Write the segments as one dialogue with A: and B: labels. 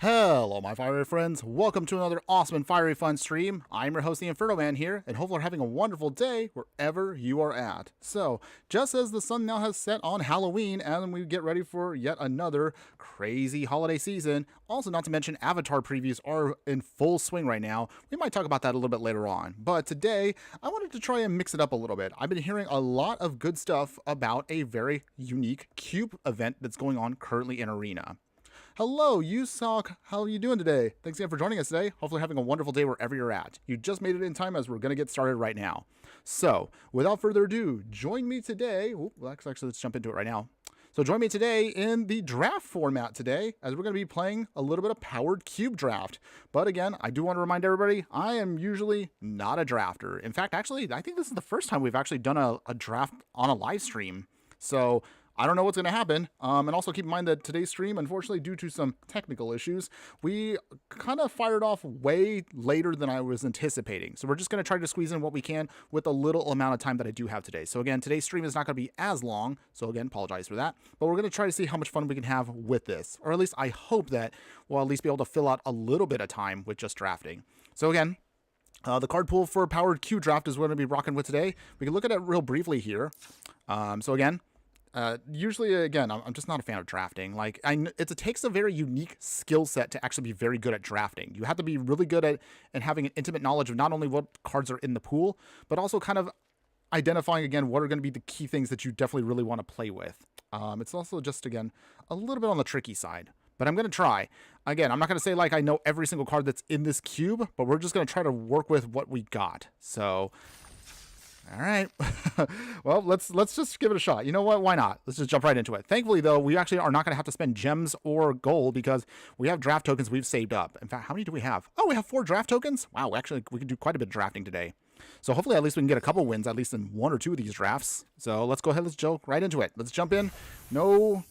A: Hello, my fiery friends. Welcome to another awesome and fiery fun stream. I'm your host, the Infernoman here, and hopefully you're having a wonderful day wherever you are at. So, just as the sun now has set on Halloween, and we get ready for yet another crazy holiday season, also not to mention Avatar previews are in full swing right now. We might talk about that a little bit later on. But today, I wanted to try and mix it up a little bit. I've been hearing a lot of good stuff about a very unique cube event that's going on currently in Arena. Hello, Yusock. How are you doing today? Thanks again for joining us today. Hopefully having a wonderful day wherever you're at. You just made it in time as we're going to get started right now. So, without further ado, join me today. Actually, let's jump into it right now. So join me today in the draft format today, as we're going to be playing a little bit of powered cube draft. But again, I do want to remind everybody, I am usually not a drafter. In fact, actually, I think this is the first time we've actually done a draft on a live stream. So I don't know what's going to happen. And also keep in mind that today's stream, unfortunately, due to some technical issues, we kind of fired off way later than I was anticipating. So we're just going to try to squeeze in what we can with the little amount of time that I do have today. So again, today's stream is not going to be as long. So again, apologize for that. But we're going to try to see how much fun we can have with this. Or at least I hope that we'll at least be able to fill out a little bit of time with just drafting. So again, the card pool for Powered Q Draft is what we're going to be rocking with today. We can look at it real briefly here. So again, usually, again, I'm just not a fan of drafting. Like, it takes a very unique skill set to actually be very good at drafting. You have to be really good at and having an intimate knowledge of not only what cards are in the pool, but also kind of identifying, again, what are going to be the key things that you definitely really want to play with. It's also just, again, a little bit on the tricky side. But I'm going to try. Again, I'm not going to say, like, I know every single card that's in this cube, but we're just going to try to work with what we got. So, all right. Well, let's just give it a shot. You know what? Why not? Let's just jump right into it. Thankfully, though, we actually are not going to have to spend gems or gold because we have draft tokens we've saved up. In fact, how many do we have? Oh, we have 4 draft tokens? Wow, actually, we can do quite a bit of drafting today. So hopefully at least we can get a couple wins, at least in 1 or 2 of these drafts. So let's go ahead. Let's jump right into it. Let's jump in. No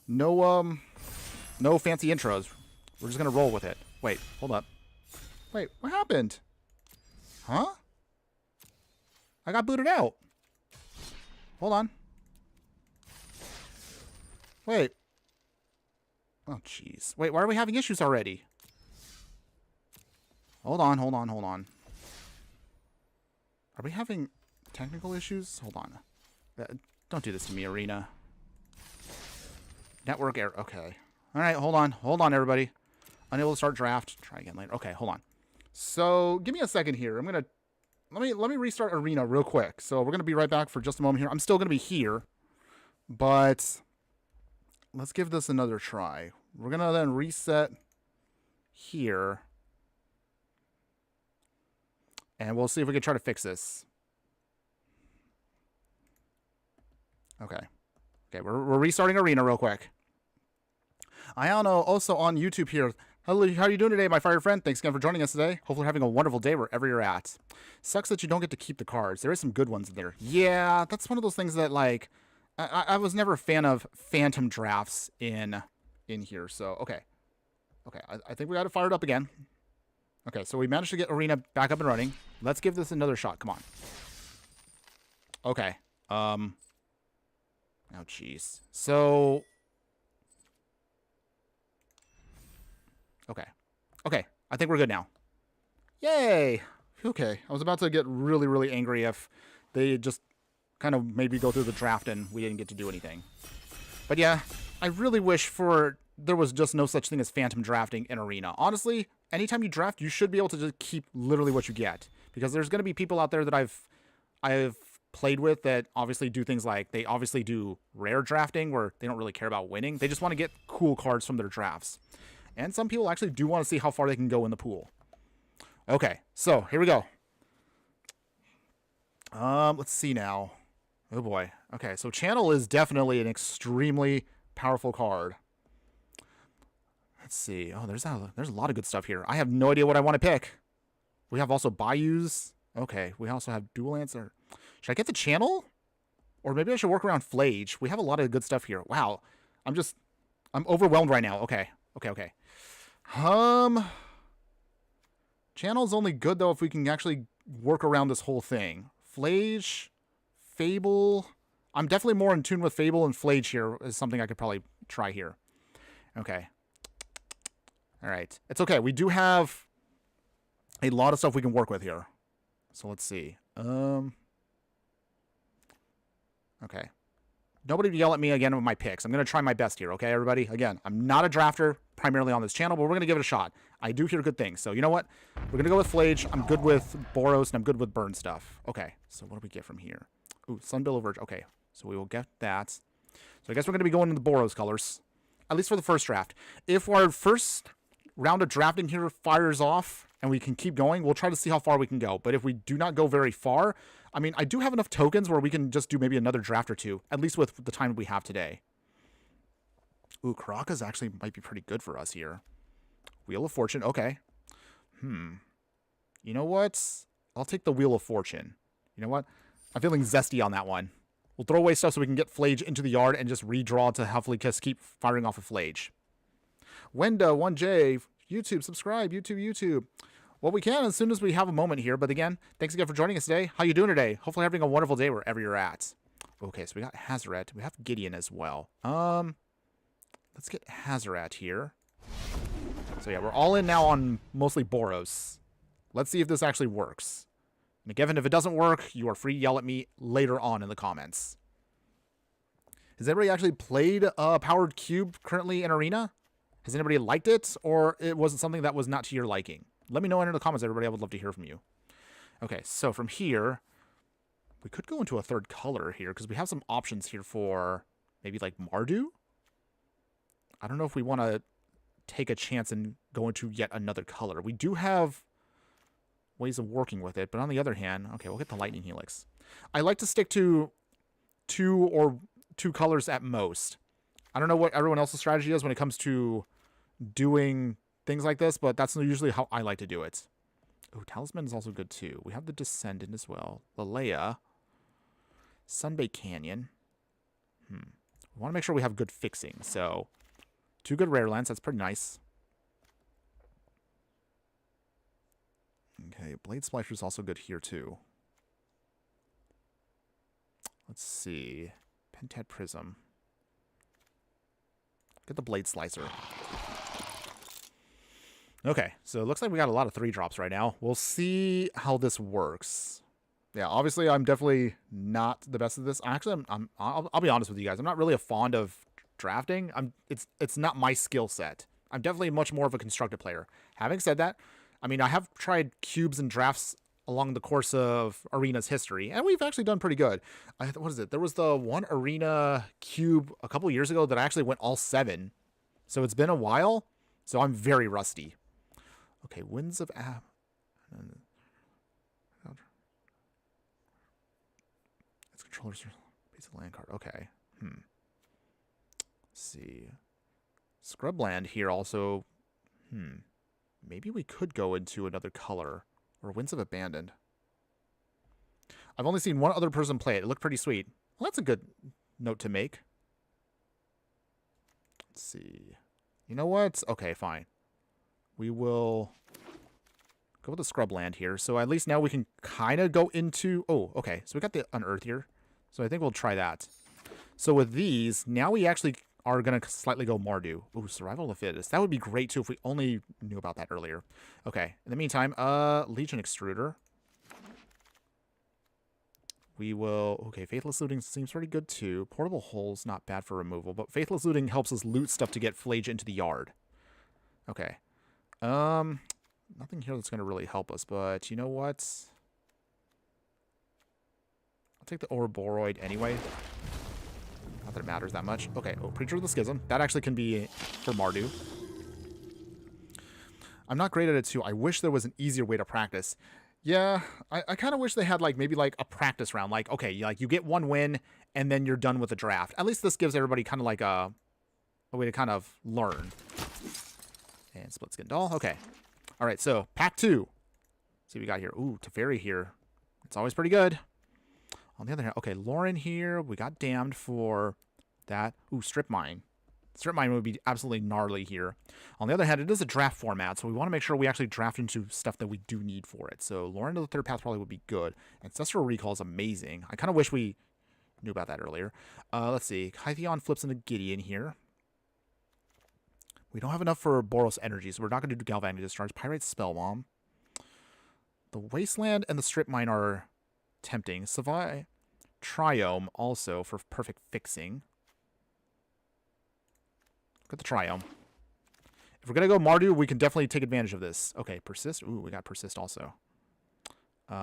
A: fancy intros. We're just going to roll with it. Wait, hold up. Wait, what happened? Huh? I got booted out. Hold on. Wait. Oh, jeez. Wait, why are we having issues already? Hold on. Are we having technical issues? Hold on. Don't do this to me, Arena. Network error. Okay. All right, hold on, everybody. Unable to start draft. Try again later. Okay, hold on. So, give me a second here. I'm going to let me restart Arena real quick. So we're going to be right back for just a moment here. I'm still going to be here, but let's give this another try. We're going to then reset here, and we'll see if we can try to fix this. Okay, we're restarting Arena real quick. Ayano also on YouTube here. Hello, how are you doing today, my fire friend? Thanks again for joining us today. Hopefully you're having a wonderful day wherever you're at. Sucks that you don't get to keep the cards. There is some good ones in there. Yeah, that's one of those things that, like, I was never a fan of phantom drafts in here. So, okay. I think we got it fired up again. Okay, so we managed to get Arena back up and running. Let's give this another shot. Come on. Okay. Oh, jeez. So Okay, I think we're good now. Yay! Okay, I was about to get really, really angry if they just kind of made me go through the draft and we didn't get to do anything. But yeah, I really wish there was just no such thing as phantom drafting in Arena. Honestly, anytime you draft, you should be able to just keep literally what you get. Because there's going to be people out there that I've played with that obviously do things like, they obviously do rare drafting where they don't really care about winning. They just want to get cool cards from their drafts. And some people actually do want to see how far they can go in the pool. Okay, so here we go. Let's see now. Oh boy. Okay, so Channel is definitely an extremely powerful card. Let's see. Oh, there's a lot of good stuff here. I have no idea what I want to pick. We have also Bayous. Okay, we also have Dual Answer. Should I get the Channel? Or maybe I should work around Flage. We have a lot of good stuff here. Wow. I'm overwhelmed right now. Okay. Channel's only good, though, if we can actually work around this whole thing. Flage, Fable. I'm definitely more in tune with Fable, and Flage here is something I could probably try here. Okay. All right. It's okay. We do have a lot of stuff we can work with here. So let's see. Okay. Nobody yell at me again with my picks. I'm going to try my best here, okay, everybody? Again, I'm not a drafter primarily on this channel, but we're going to give it a shot. I do hear good things. So you know what? We're going to go with Flage. I'm good with Boros, and I'm good with Burn stuff. Okay, so what do we get from here? Ooh, Sunbill Verge. Okay, so we will get that. So I guess we're going to be going into the Boros colors, at least for the first draft. If our first round of drafting here fires off and we can keep going, we'll try to see how far we can go. But if we do not go very far, I mean, I do have enough tokens where we can just do maybe another draft or two, at least with the time we have today. Ooh, Karaka's actually might be pretty good for us here. Wheel of Fortune, okay. You know what? I'll take the Wheel of Fortune. You know what? I'm feeling zesty on that one. We'll throw away stuff so we can get Flage into the yard and just redraw to hopefully just keep firing off a Flage. Wenda, 1J, YouTube, subscribe, YouTube. Well, we can as soon as we have a moment here. But again, thanks again for joining us today. How you doing today? Hopefully having a wonderful day wherever you're at. Okay, so we got Hazoret. We have Gideon as well. Let's get Hazoret here. So yeah, we're all in now on mostly Boros. Let's see if this actually works. And again, if it doesn't work, you are free to yell at me later on in the comments. Has anybody actually played Powered Cube currently in Arena? Has anybody liked it, or it wasn't something that was not to your liking? Let me know in the comments, everybody. I would love to hear from you. Okay, so from here, we could go into a third color here because we have some options here for maybe like Mardu. I don't know if we want to take a chance and go into yet another color. We do have ways of working with it, but on the other hand, okay, we'll get the Lightning Helix. I like to stick to two colors at most. I don't know what everyone else's strategy is when it comes to doing things like this, but that's usually how I like to do it. Oh, Talisman is also good too. We have the Descendant as well. Lalea. Sunbay Canyon. We want to make sure we have good fixing. So, 2 good rare lands. That's pretty nice. Okay, Blade Splasher is also good here too. Let's see. Pentad Prism. Get the Blade Slicer. Okay, so it looks like we got a lot of 3-drops right now. We'll see how this works. Yeah, obviously I'm definitely not the best at this. Actually, I'll be honest with you guys. I'm not really a fond of drafting. It's not my skill set. I'm definitely much more of a constructed player. Having said that, I mean, I have tried cubes and drafts along the course of Arena's history, and we've actually done pretty good. What is it? There was the one Arena cube a couple years ago that I actually went all 7. So it's been a while, so I'm very rusty. Okay, Winds of Its controller's basic land card. Okay. Let's see. Scrubland here also. Maybe we could go into another color. Or Winds of Abandoned. I've only seen one other person play it. It looked pretty sweet. Well, that's a good note to make. Let's see. You know what? Okay, fine. We will go with the Scrubland here. So at least now we can kind of go into... Oh, okay. So we got the Unearth here. So I think we'll try that. So with these, now we actually are going to slightly go Mardu. Ooh, Survival of the Fittest. That would be great, too, if we only knew about that earlier. Okay. In the meantime, Legion Extruder. We will... Okay, Faithless Looting seems pretty good, too. Portable Hole's not bad for removal, but Faithless Looting helps us loot stuff to get Flage into the yard. Okay. Nothing here that's going to really help us, but you know what? I'll take the Ouroboros anyway. Not that it matters that much. Okay, oh, Preacher of the Schism. That actually can be for Mardu. I'm not great at it, too. I wish there was an easier way to practice. Yeah, I kind of wish they had, like, maybe, like, a practice round. Like, okay, you get 1 win, and then you're done with the draft. At least this gives everybody kind of like a way to kind of learn. And Split Skin Doll. Okay. All right, so pack 2. See what we got here. Ooh, Teferi here. It's always pretty good. On the other hand, okay, Lauren here. We got Damned for that. Ooh, Strip Mine. Strip Mine would be absolutely gnarly here. On the other hand, it is a draft format, so we want to make sure we actually draft into stuff that we do need for it. So Lauren to the third path probably would be good. Ancestral Recall is amazing. I kind of wish we knew about that earlier. Let's see. Hytheon flips into Gideon here. We don't have enough for Boros Energy, so we're not going to do Galvanic Discharge. Pyrite Spellbomb. The Wasteland and the Strip Mine are tempting. Savai Triome also for perfect fixing. Got the Triome. If we're going to go Mardu, we can definitely take advantage of this. Okay, Persist. Ooh, we got Persist also.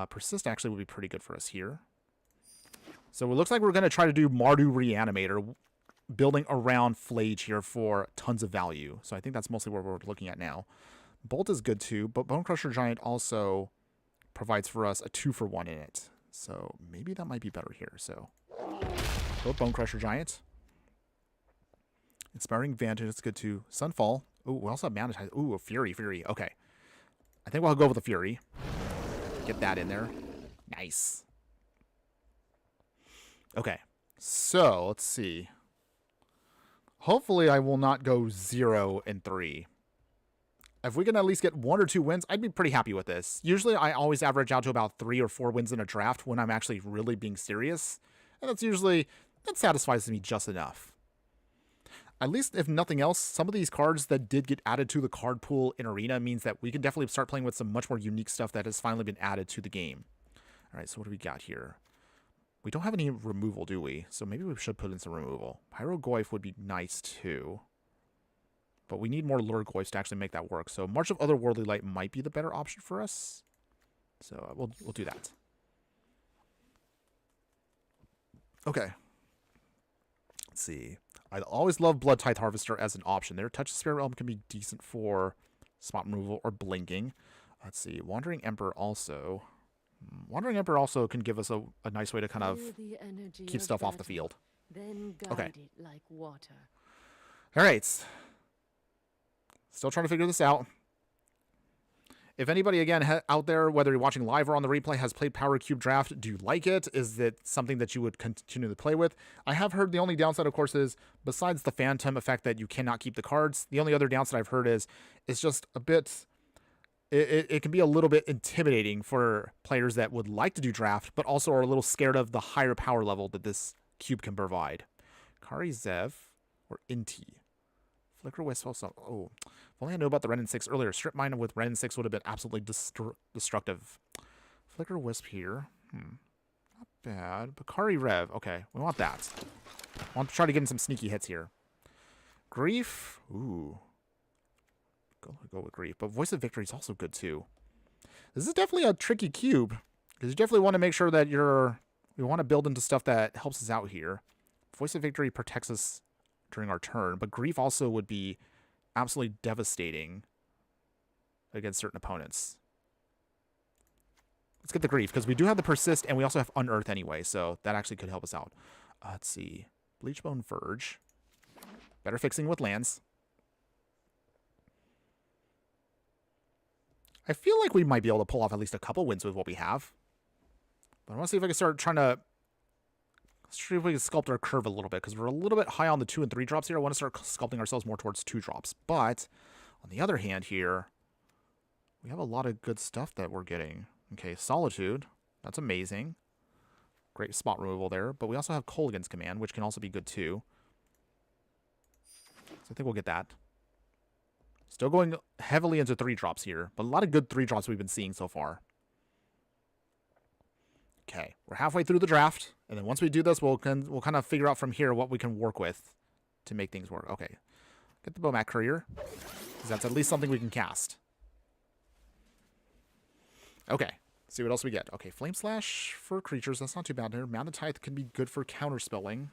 A: Persist actually would be pretty good for us here. So it looks like we're going to try to do Mardu Reanimator, building around Flage here for tons of value. So I think that's mostly what we're looking at now. Bolt is good too, but Bone Crusher Giant also provides for us a 2-for-1 in it. So maybe that might be better here. So go Bone Crusher Giant. Inspiring Vantage is good too. Sunfall. Ooh, we also have Mana. Ooh, a Fury. Okay. I think we'll go with a Fury. Get that in there. Nice. Okay. So, let's see. Hopefully, I will not go 0-3. If we can at least get 1 or 2 wins, I'd be pretty happy with this. Usually, I always average out to about 3 or 4 wins in a draft when I'm actually really being serious. And that satisfies me just enough. At least, if nothing else, some of these cards that did get added to the card pool in Arena means that we can definitely start playing with some much more unique stuff that has finally been added to the game. All right, so what do we got here? We don't have any removal, do we? So maybe we should put in some removal. Pyrogoyf would be nice, too. But we need more Lurgoyfs to actually make that work. So March of Otherworldly Light might be the better option for us. So we'll do that. Okay. Let's see. I always love Blood Tithe Harvester as an option there. Touch the Spirit Realm can be decent for spot removal or blinking. Let's see. Wandering Emperor also. Wandering Emperor also can give us a nice way to kind of keep stuff off the field. Okay.
B: Like water.
A: All right. Still trying to figure this out. If anybody, again, out there, whether you're watching live or on the replay, has played Power Cube Draft, do you like it? Is it something that you would continue to play with? I have heard the only downside, of course, is besides the phantom effect that you cannot keep the cards, the only other downside I've heard is it's just a bit... It can be a little bit intimidating for players that would like to do draft, but also are a little scared of the higher power level that this cube can provide. Kari Zev or Inti. Flicker Wisp also... Oh... If only I knew about the Renin 6 earlier. Strip Mine with Renin 6 would have been absolutely destructive. Flicker Wisp here. Not bad. Bakari Rev. Okay, we want that. I want to try to get in some sneaky hits here. Grief. Ooh. Go with Grief. But Voice of Victory is also good too. This is definitely a tricky cube. Because you definitely want to make sure that we want to build into stuff that helps us out here. Voice of Victory protects us during our turn. But Grief also would be absolutely devastating against certain opponents. Let's get the Grief, because we do have the Persist, and we also have Unearth anyway, so that actually could help us out. Let's see. Bleachbone Verge. Better fixing with lands. I feel like we might be able to pull off at least a couple wins with what we have. But I want to see if I can start trying to... Let's see if we can sculpt our curve a little bit, because we're a little bit high on the 2 and 3 drops here. I want to start sculpting ourselves more towards 2 drops. But, on the other hand here, we have a lot of good stuff that we're getting. Okay, Solitude. That's amazing. Great spot removal there. But we also have Kolaghan's Command, which can also be good too. So I think we'll get that. Still going heavily into 3 drops here, but a lot of good 3 drops we've been seeing so far. Okay, we're halfway through the draft, and then once we do this, we'll kind of figure out from here what we can work with to make things work. Okay, get the Bomat Courier, because that's at least something we can cast. Okay, see what else we get. Okay, Flame Slash for creatures, that's not too bad here. Mana Tithe can be good for counterspelling.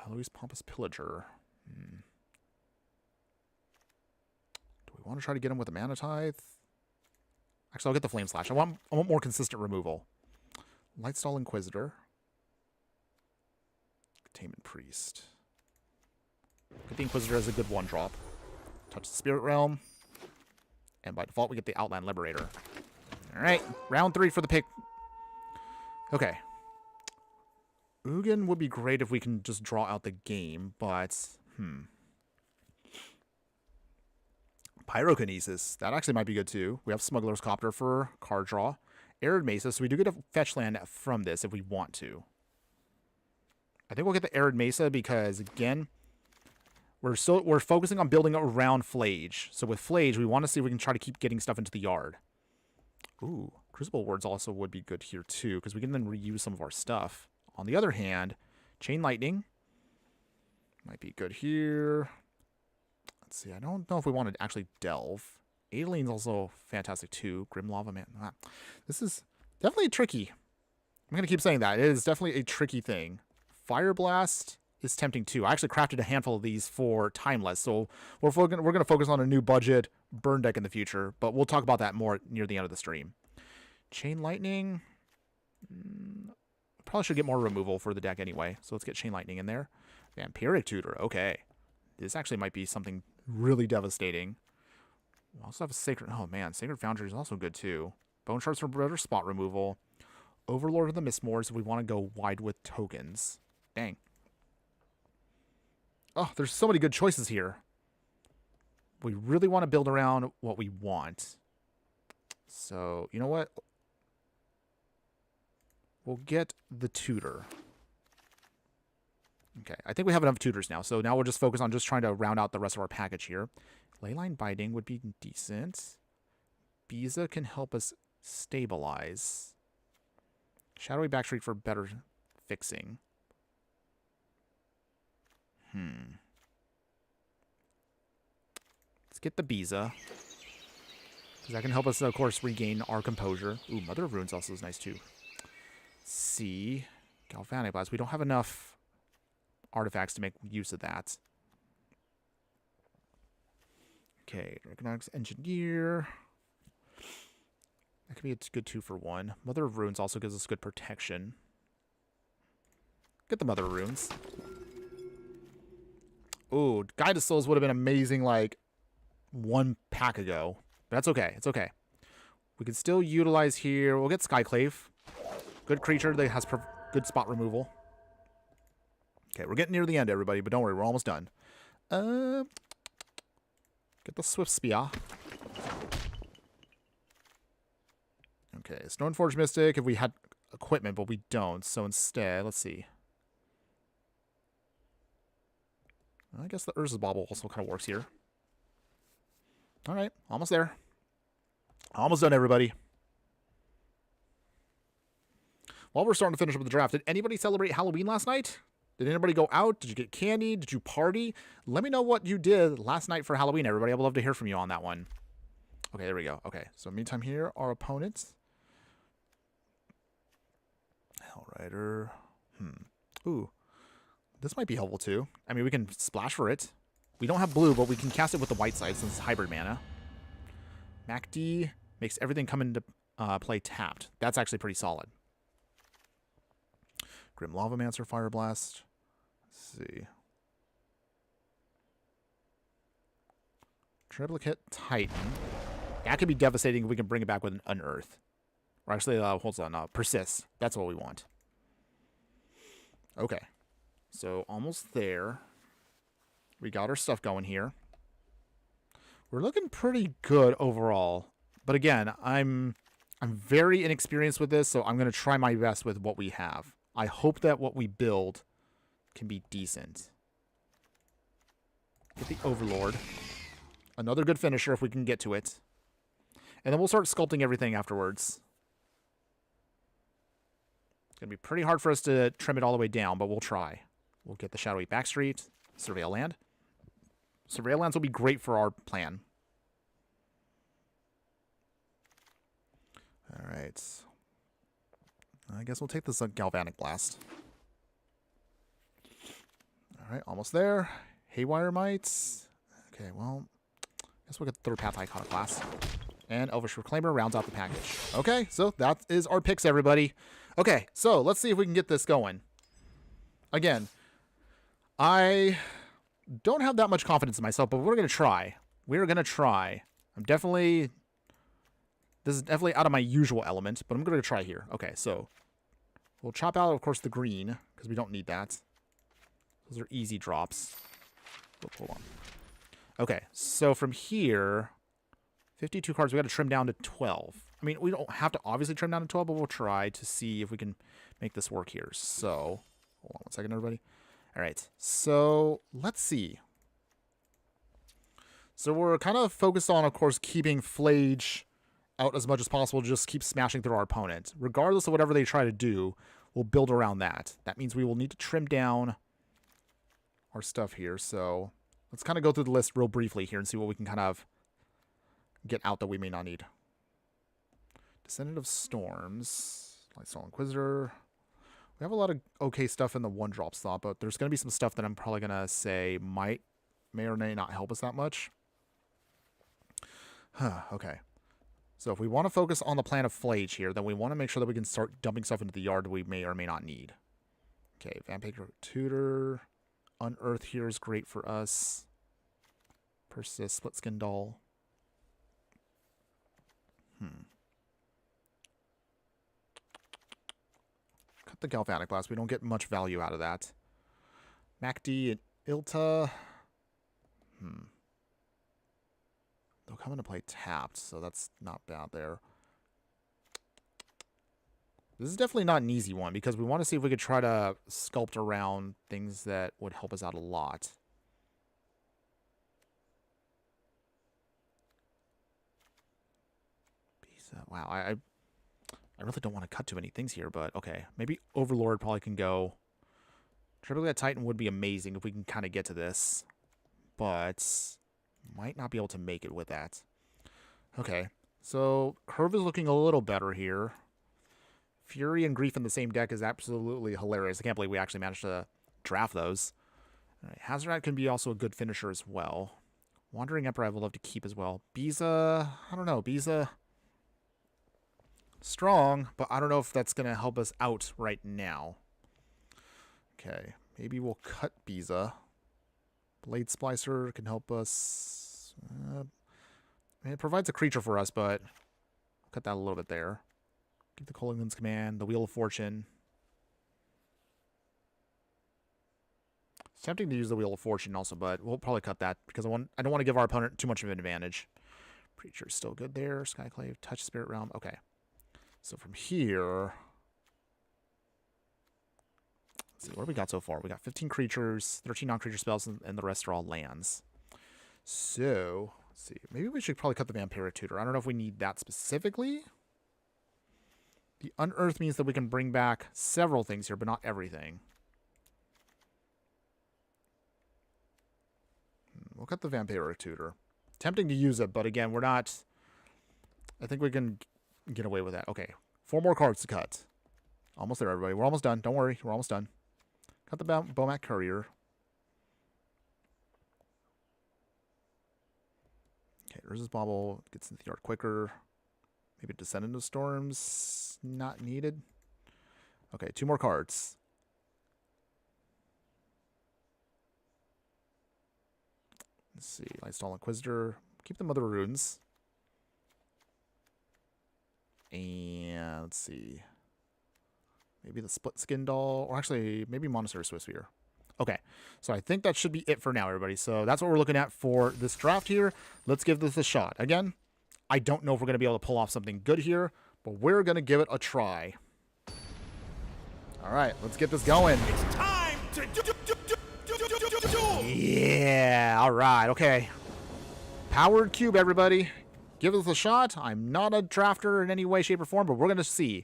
A: Eloise Pompous Pillager. Do we want to try to get him with a Mana Tithe? Actually, I'll get the Flame Slash. I want more consistent removal. Lightstall Inquisitor. Containment Priest. Get the Inquisitor as a good 1-drop. Touch the Spirit Realm. And by default, we get the Outland Liberator. Alright, round 3 for the pick. Okay. Ugin would be great if we can just draw out the game, but... Pyrokinesis. That actually might be good too. We have Smuggler's Copter for card draw. Arid Mesa, so we do get a fetch land from this if we want to. I think we'll get the Arid Mesa because, again, We're focusing on building around Flage. So with Flage, we want to see if we can try to keep getting stuff into the yard. Ooh, Crucible Wards also would be good here too, because we can then reuse some of our stuff. On the other hand, Chain Lightning might be good here. Let's see, I don't know if we want to actually delve. Alien's also fantastic too. Grim Lava Man. This is definitely tricky. I'm going to keep saying that. It is definitely a tricky thing. Fire Blast is tempting too. I actually crafted a handful of these for Timeless, so we're going to focus on a new budget burn deck in the future, but we'll talk about that more near the end of the stream. Chain Lightning. Probably should get more removal for the deck anyway, so let's get Chain Lightning in there. Vampiric Tutor. Okay. This actually might be something really devastating. We also have a Sacred... Oh, man. Sacred Foundry is also good, too. Bone Shards for better spot removal. Overlord of the Mistmoors if we want to go wide with tokens. Dang. Oh, there's so many good choices here. We really want to build around what we want. So, you know what? We'll get the Tutor. Okay, I think we have enough tutors now, so now we'll just focus on just trying to round out the rest of our package here. Leyline Binding would be decent. Biza can help us stabilize. Shadowy Backstreet for better fixing. Let's get the Biza. Because that can help us, of course, regain our composure. Ooh, Mother of Runes also is nice, too. C. Galvanic Blast. We don't have enough artifacts to make use of that. Okay, Recognize Engineer. That could be a good 2-for-1. Mother of Runes also gives us good protection. Get the Mother of Runes. Ooh, Guide of Souls would have been amazing like 1 pack ago. But that's okay. It's okay. We can still utilize here. We'll get Skyclave. Good creature that has good spot removal. Okay, we're getting near the end, everybody, but don't worry, we're almost done. Get the Swift Spear. Okay, Stoneforge Mystic if we had equipment, but we don't. So instead, let's see. I guess the Urza's Bauble also kind of works here. All right, almost there. Almost done, everybody. While we're starting to finish up the draft, did anybody celebrate Halloween last night? Did anybody go out? Did you get candy? Did you party? Let me know what you did last night for Halloween, everybody. I would love to hear from you on that one. Okay, there we go. Okay, so meantime here, our opponents. Hellrider. Ooh, this might be helpful too. I mean, we can splash for it. We don't have blue, but we can cast it with the white side since it's hybrid mana. MacD makes everything come into play tapped. That's actually pretty solid. Grim Lavamancer, Fire Blast. Let's see. Triplicate Titan. That could be devastating if we can bring it back with an Unearth. Or actually, hold on, Persist. That's what we want. Okay. So, almost there. We got our stuff going here. We're looking pretty good overall. But again, I'm very inexperienced with this, so I'm going to try my best with what we have. I hope that what we build can be decent. Get the Overlord. Another good finisher if we can get to it. And then we'll start sculpting everything afterwards. It's going to be pretty hard for us to trim it all the way down, but we'll try. We'll get the Shadowy Backstreet, Surveil Land. Surveil Lands will be great for our plan. All right. I guess we'll take this Galvanic Blast. All right, almost there. Haywire Mites. Okay, well, I guess we'll get Third Path Iconoclast. And Elvish Reclaimer rounds out the package. Okay, so that is our picks, everybody. Okay, so let's see if we can get this going. Again, I don't have that much confidence in myself, but we're going to try. We're going to try. This is definitely out of my usual element, but I'm going to try here. Okay, so we'll chop out, of course, the green, because we don't need that. Those are easy drops. Oh, hold on. Okay, so from here, 52 cards, we got to trim down to 12. I mean, we don't have to obviously trim down to 12, but we'll try to see if we can make this work here. So, hold on one second, everybody. All right, so let's see. So we're kind of focused on, of course, keeping Flage out as much as possible. Just keep smashing through our opponent. Regardless of whatever they try to do, we'll build around that. That means we will need to trim down our stuff here. So let's kind of go through the list real briefly here and see what we can kind of get out that we may not need. Descendant of Storms. Lightstorm Inquisitor. We have a lot of okay stuff in the 1-drop slot, but there's going to be some stuff that I'm probably going to say may or may not help us that much. Okay. So if we want to focus on the plan of Flage here, then we want to make sure that we can start dumping stuff into the yard that we may or may not need. Okay, Vampire Tutor. Unearth here is great for us. Persist, Split Skin Doll. Cut the Galvanic Blast. We don't get much value out of that. MacD and Ilta. They'll come into play tapped, so that's not bad there. This is definitely not an easy one, because we want to see if we could try to sculpt around things that would help us out a lot. Wow, I really don't want to cut too many things here, but okay. Maybe Overlord probably can go. Triplicate Titan would be amazing if we can kind of get to this, but might not be able to make it with that. Okay, so Curve is looking a little better here. Fury and Grief in the same deck is absolutely hilarious. I can't believe we actually managed to draft those. All right, Hazarat can be also a good finisher as well. Wandering Emperor I would love to keep as well. Biza, I don't know. Biza, strong, but I don't know if that's going to help us out right now. Okay, maybe we'll cut Biza. Blade Splicer can help us. It provides a creature for us, but I'll cut that a little bit there. Keep the Collingon's Command, the Wheel of Fortune. It's tempting to use the Wheel of Fortune also, but we'll probably cut that because I don't want to give our opponent too much of an advantage. Preacher's still good there. Skyclave, Touch Spirit Realm. Okay. So from here, let's see, what have we got so far? We got 15 creatures, 13 non-creature spells, and the rest are all lands. So, let's see. Maybe we should probably cut the Vampire Tutor. I don't know if we need that specifically. The Unearth means that we can bring back several things here, but not everything. We'll cut the Vampire Tutor. Tempting to use it, but again, we're not... I think we can get away with that. Okay, 4 more cards to cut. Almost there, everybody. We're almost done. Don't worry. We're almost done. Cut the Bomat Courier. Okay, Urza's Bauble gets into the yard quicker. Maybe Descendant of Storms. Not needed. Okay, 2 more cards. Let's see. Lightstall Inquisitor. Keep the Mother of Runes. And let's see. Maybe the Split Skin Doll. Or actually, maybe Monastery Swiftspear. Okay, so I think that should be it for now, everybody. So that's what we're looking at for this draft here. Let's give this a shot. Again, I don't know if we're going to be able to pull off something good here, but we're going to give it a try. All right, let's get this going.
B: It's time to do.
A: Yeah, all right, okay. Powered Cube, everybody. Give this a shot. I'm not a drafter in any way, shape, or form, but we're going to see.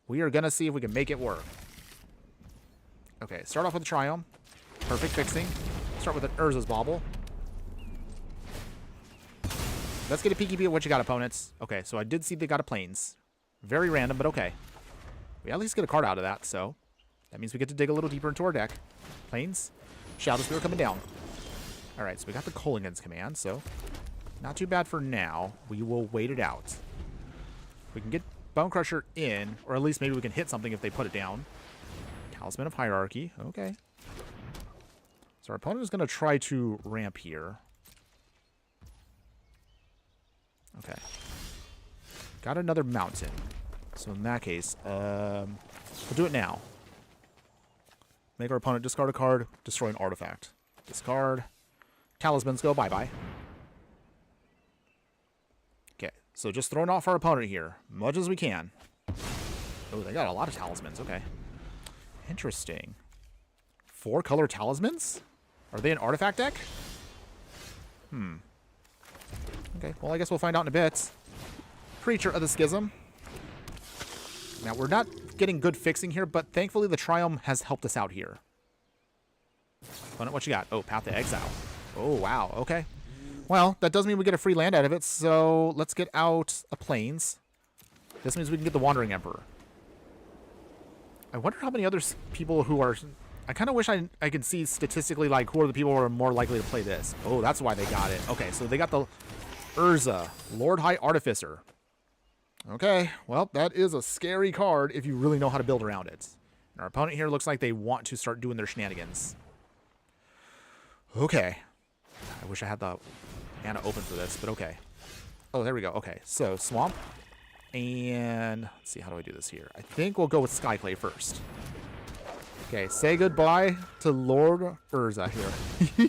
A: We are going to see if we can make it work. Okay, start off with a Triumph. Perfect fixing. Start with an Urza's Bauble. Let's get a peeky peek at what you got, opponents. Okay, so I did see they got a Plains. Very random, but okay. We at least get a card out of that, so that means we get to dig a little deeper into our deck. Plains. Shadow Spear coming down. All right, so we got the Collingon's Command, so not too bad for now. We will wait it out. We can get Bone Crusher in, or at least maybe we can hit something if they put it down. Talisman of Hierarchy. Okay. So our opponent is going to try to ramp here. Okay. Got another mountain. So in that case, we'll do it now. Make our opponent discard a card, destroy an artifact. Discard. Talismans go bye-bye. Okay, so just throwing off our opponent here, much as we can. Oh, they got a lot of talismans. Okay. Interesting. 4-color talismans? Are they an artifact deck? Okay, well, I guess we'll find out in a bit. Creature of the Schism. Now, we're not getting good fixing here, but thankfully the Triumph has helped us out here. What you got? Oh, Path to Exile. Oh, wow. Okay. Well, that does mean we get a free land out of it, so let's get out a Plains. This means we can get the Wandering Emperor. I wonder how many other people who are... I kind of wish I could see statistically, like, who are the people who are more likely to play this. Oh, that's why they got it. Okay, so they got the Urza, Lord High Artificer. Okay, well, that is a scary card if you really know how to build around it. And our opponent here looks like they want to start doing their shenanigans. Okay. I wish I had the mana open for this, but okay. Oh, there we go. Okay, so Swamp. And let's see, how do I do this here? I think we'll go with Skyclave first. Okay, say goodbye to Lord Urza here.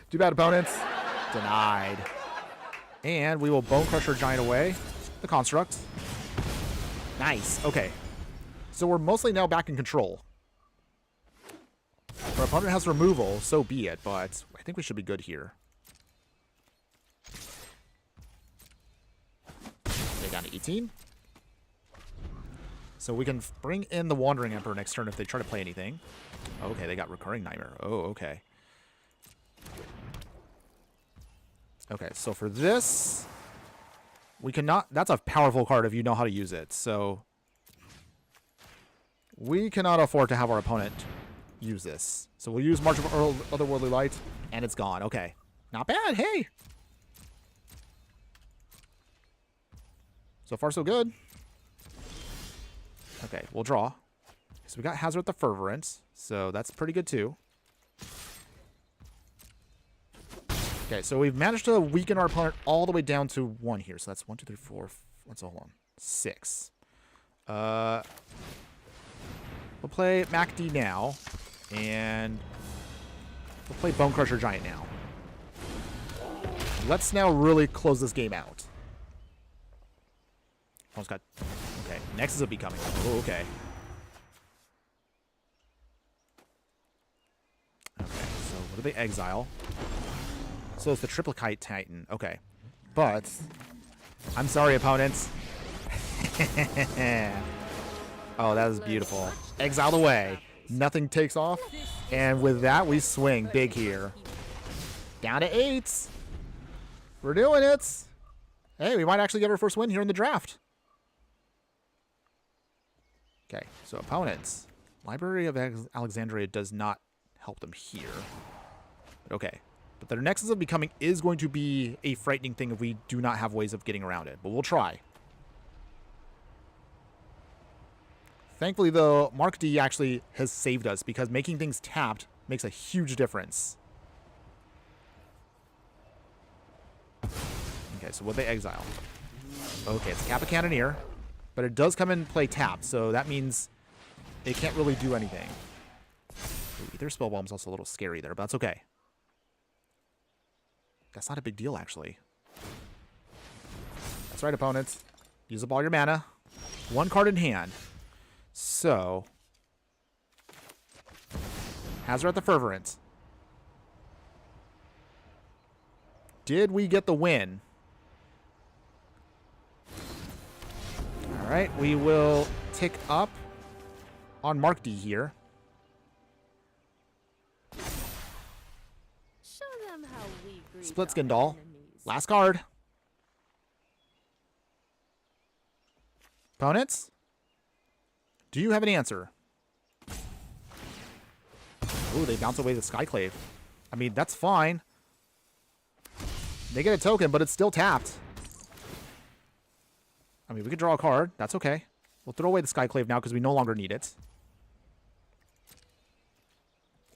A: Too bad, opponents. Denied. And we will Bone Crusher Giant away the Construct. Nice. Okay. So we're mostly now back in control. Our opponent has removal, so be it, but I think we should be good here. They got an 18. So we can bring in the Wandering Emperor next turn if they try to play anything. Okay, they got Recurring Nightmare. Oh, okay. Okay, so for this, we cannot... That's a powerful card if you know how to use it, so... We cannot afford to have our opponent use this. So we'll use March of Otherworldly Light, and it's gone. Okay. Not bad, hey! So far, so good. Okay, we'll draw. So we got Hazard the Fervent, so that's pretty good too. Okay, so we've managed to weaken our opponent all the way down to 1 here. So that's 1, 2, 3, 4. Let's hold on. 6. We'll play MacD now, and we'll play Bone Crusher Giant now. Let's now really close this game out. Almost got... Okay, Nexus will be coming. Oh, okay. Okay, so what do they exile? So it's the Triplicate Titan. Okay. But, I'm sorry, opponents. Oh, that was beautiful. Exiled away. Nothing takes off. And with that, we swing big here. Down to 8. We're doing it. Hey, we might actually get our first win here in the draft. Okay, so opponents. Library of Alexandria does not help them here. But okay. But their Nexus of Becoming is going to be a frightening thing if we do not have ways of getting around it. But we'll try. Thankfully, though, Mark D actually has saved us because making things tapped makes a huge difference. Okay, so what they exile? Okay, it's Kappa Cannoneer. But it does come in and play tap, so that means it can't really do anything. Ooh, their Spell Bomb's also a little scary there, but that's okay. That's not a big deal, actually. That's right, opponents. Use up all your mana. 1 card in hand. So, Hazard the Fervent. Did we get the win? Alright, we will tick up on Mark D here.
B: Show them how we greet
A: Split
B: our
A: Skin Doll.
B: enemies.
A: Last card. Opponents? Do you have an answer? Ooh, they bounce away the Skyclave. I mean, that's fine. They get a token, but it's still tapped. I mean, we could draw a card. That's okay. We'll throw away the Skyclave now because we no longer need it.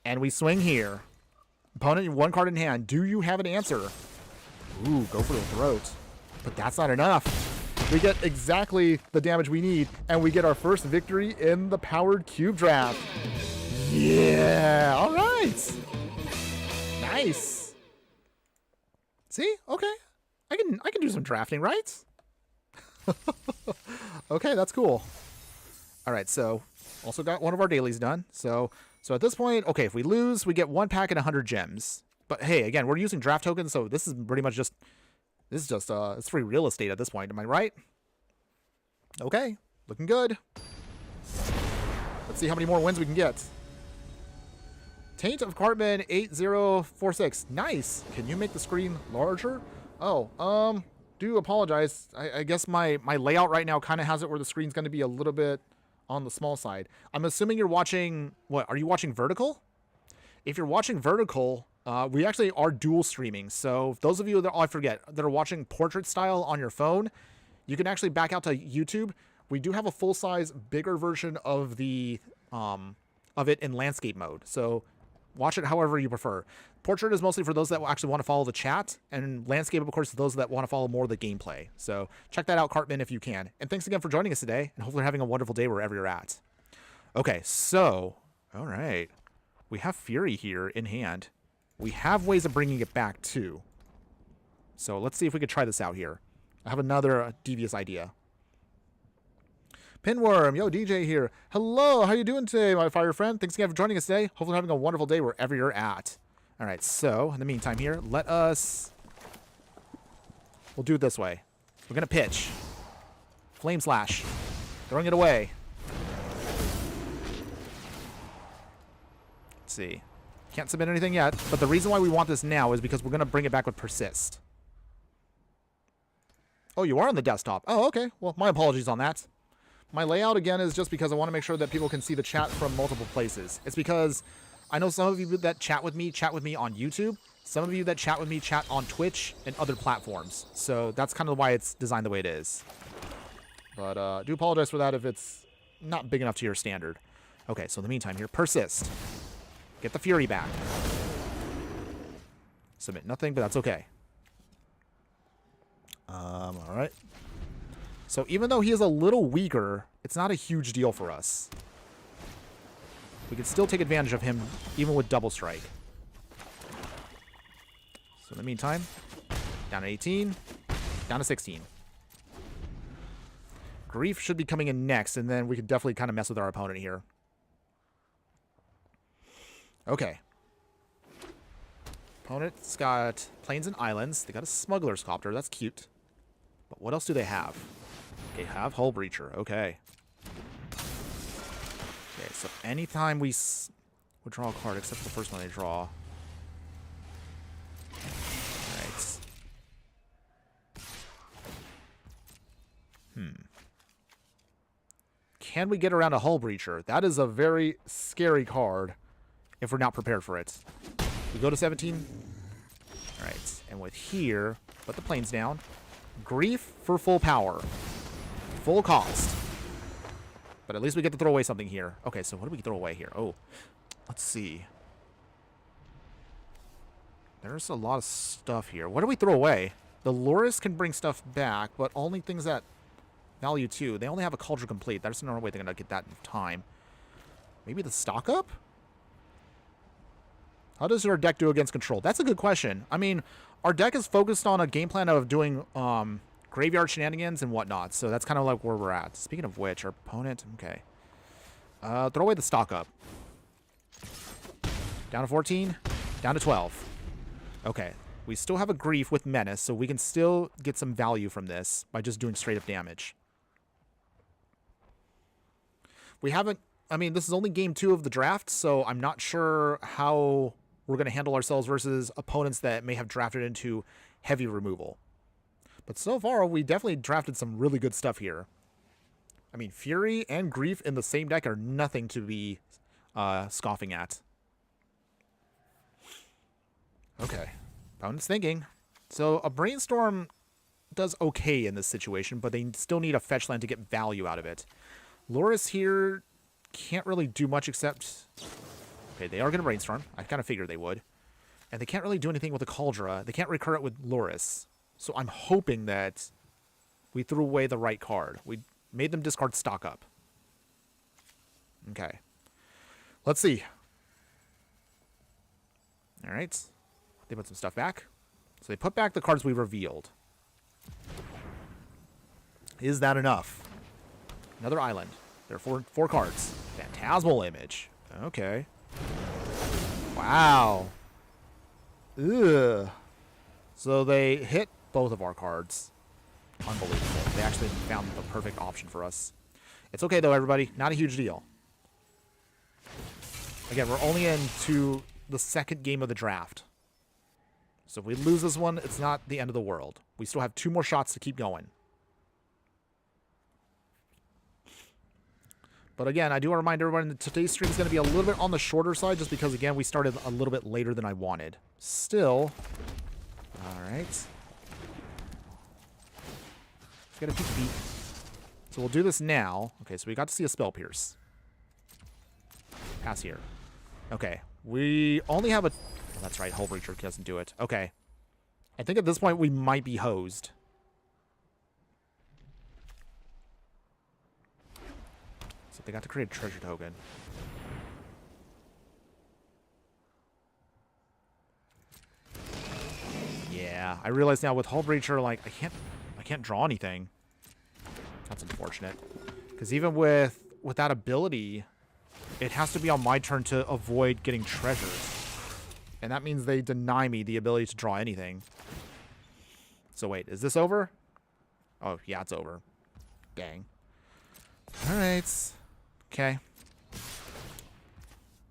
A: And we swing here. Opponent, 1 card in hand. Do you have an answer? Ooh, go for the throat. But that's not enough. We get exactly the damage we need, and we get our first victory in the Powered Cube Draft. Yeah! All right! Nice! See? Okay. I can do some drafting, right? Okay, that's cool. All right, so also got one of our dailies done. So at this point, okay, if we lose, we get 1 pack and 100 gems. But hey, again, we're using draft tokens, so this is pretty much just This is just it's free real estate at this point. Am I right? Okay, looking good. Let's see how many more wins we can get. Taint of Cartman 8046. Nice. Can you make the screen larger? Oh, do apologize. I guess my layout right now kind of has it where the screen's going to be a little bit on the small side. I'm assuming you're watching, what, are you watching vertical? If you're watching vertical, we actually are dual streaming. So those of you that, I forget, that are watching portrait style on your phone, you can actually back out to YouTube. We do have a full-size, bigger version of the of it in landscape mode. So watch it however you prefer. Portrait is mostly for those that actually want to follow the chat, and landscape, of course, is those that want to follow more of the gameplay. So check that out, Cartman, if you can. And thanks again for joining us today, and hopefully you're having a wonderful day wherever you're at. Okay, so, all right. We have Fury here in hand. We have ways of bringing it back, too. So let's see if we could try this out here. I have another devious idea. Pinworm, yo, DJ here. Hello, how you doing today, my fire friend? Thanks again for joining us today. Hopefully you're having a wonderful day wherever you're at. All right, so in the meantime here, we'll do it this way. We're going to pitch. Flame Slash. Throwing it away. Let's see. Can't submit anything yet, but the reason why we want this now is because we're going to bring it back with Persist. Oh, you are on the desktop. Oh, okay. Well, my apologies on that. My layout, again, is just because I want to make sure that people can see the chat from multiple places. It's because I know some of you that chat with me on YouTube. Some of you that chat with me chat on Twitch and other platforms. So that's kind of why it's designed the way it is. But I do apologize for that if it's not big enough to your standard. Okay, so in the meantime here, Persist. Get the Fury back. Submit nothing, but that's okay. All right. So even though he is a little weaker, it's not a huge deal for us. We can still take advantage of him even with Double Strike. So in the meantime, down to 18, down to 16. Grief should be coming in next, and then we can definitely kind of mess with our opponent here. Okay. Opponent's got Plains and Islands. They got a Smuggler's Copter. That's cute. But what else do they have? They have Hull Breacher. Okay. Okay, so anytime we draw a card, except for the first one they draw. Alright. Can we get around a Hull Breacher? That is a very scary card if we're not prepared for it. We go to 17. Alright, and with here, put the Plains down. Grief for full power. Full cost. But at least we get to throw away something here. Okay, so what do we throw away here? Oh, let's see. There's a lot of stuff here. What do we throw away? The Loris can bring stuff back, but only things that value 2. They only have a Cauldron Complete. There's no way they're going to get that in time. Maybe the Stock Up? How does our deck do against control? That's a good question. I mean, our deck is focused on a game plan of doing graveyard shenanigans and whatnot, so that's kind of like where we're at. Speaking of which, our opponent, okay. Throw away the Stock Up. Down to 14, down to 12. Okay, we still have a Grief with Menace, so we can still get some value from this by just doing straight up damage. We haven't, I mean, this is only game 2 of the draft, so I'm not sure how we're going to handle ourselves versus opponents that may have drafted into heavy removal. But so far, we definitely drafted some really good stuff here. I mean, Fury and Grief in the same deck are nothing to be scoffing at. Okay. Opponent's thinking. So a Brainstorm does okay in this situation, but they still need a fetch land to get value out of it. Loris here can't really do much except... Okay, they are going to Brainstorm. I kind of figured they would. And they can't really do anything with the Cauldron. They can't recur it with Loris. So I'm hoping that we threw away the right card. We made them discard Stock Up. Okay. Let's see. All right. They put some stuff back. So they put back the cards we revealed. Is that enough? Another island. There are four cards. Phantasmal Image. Okay. Wow. Ugh. So they hit both of our cards. Unbelievable. They actually found the perfect option for us. It's okay, though, everybody. Not a huge deal. Again, we're only into the second game of the draft. So if we lose this one, it's not the end of the world. We still have 2 more shots to keep going. But again, I do want to remind everyone that today's stream is going to be a little bit on the shorter side just because, again, we started a little bit later than I wanted. Still. All right. Let's get a peek. So we'll do this now. Okay, so we got to see a Spell Pierce. Pass here. Okay. We only have a... Oh, that's right. Hull Breacher doesn't do it. Okay. I think at this point we might be hosed. So they got to create a treasure token. Yeah, I realize now with Hull Breacher, like, I can't draw anything. That's unfortunate. Because even with that ability, it has to be on my turn to avoid getting treasures. And that means they deny me the ability to draw anything. So wait, is this over? Oh, yeah, it's over. Dang. Alright. Okay.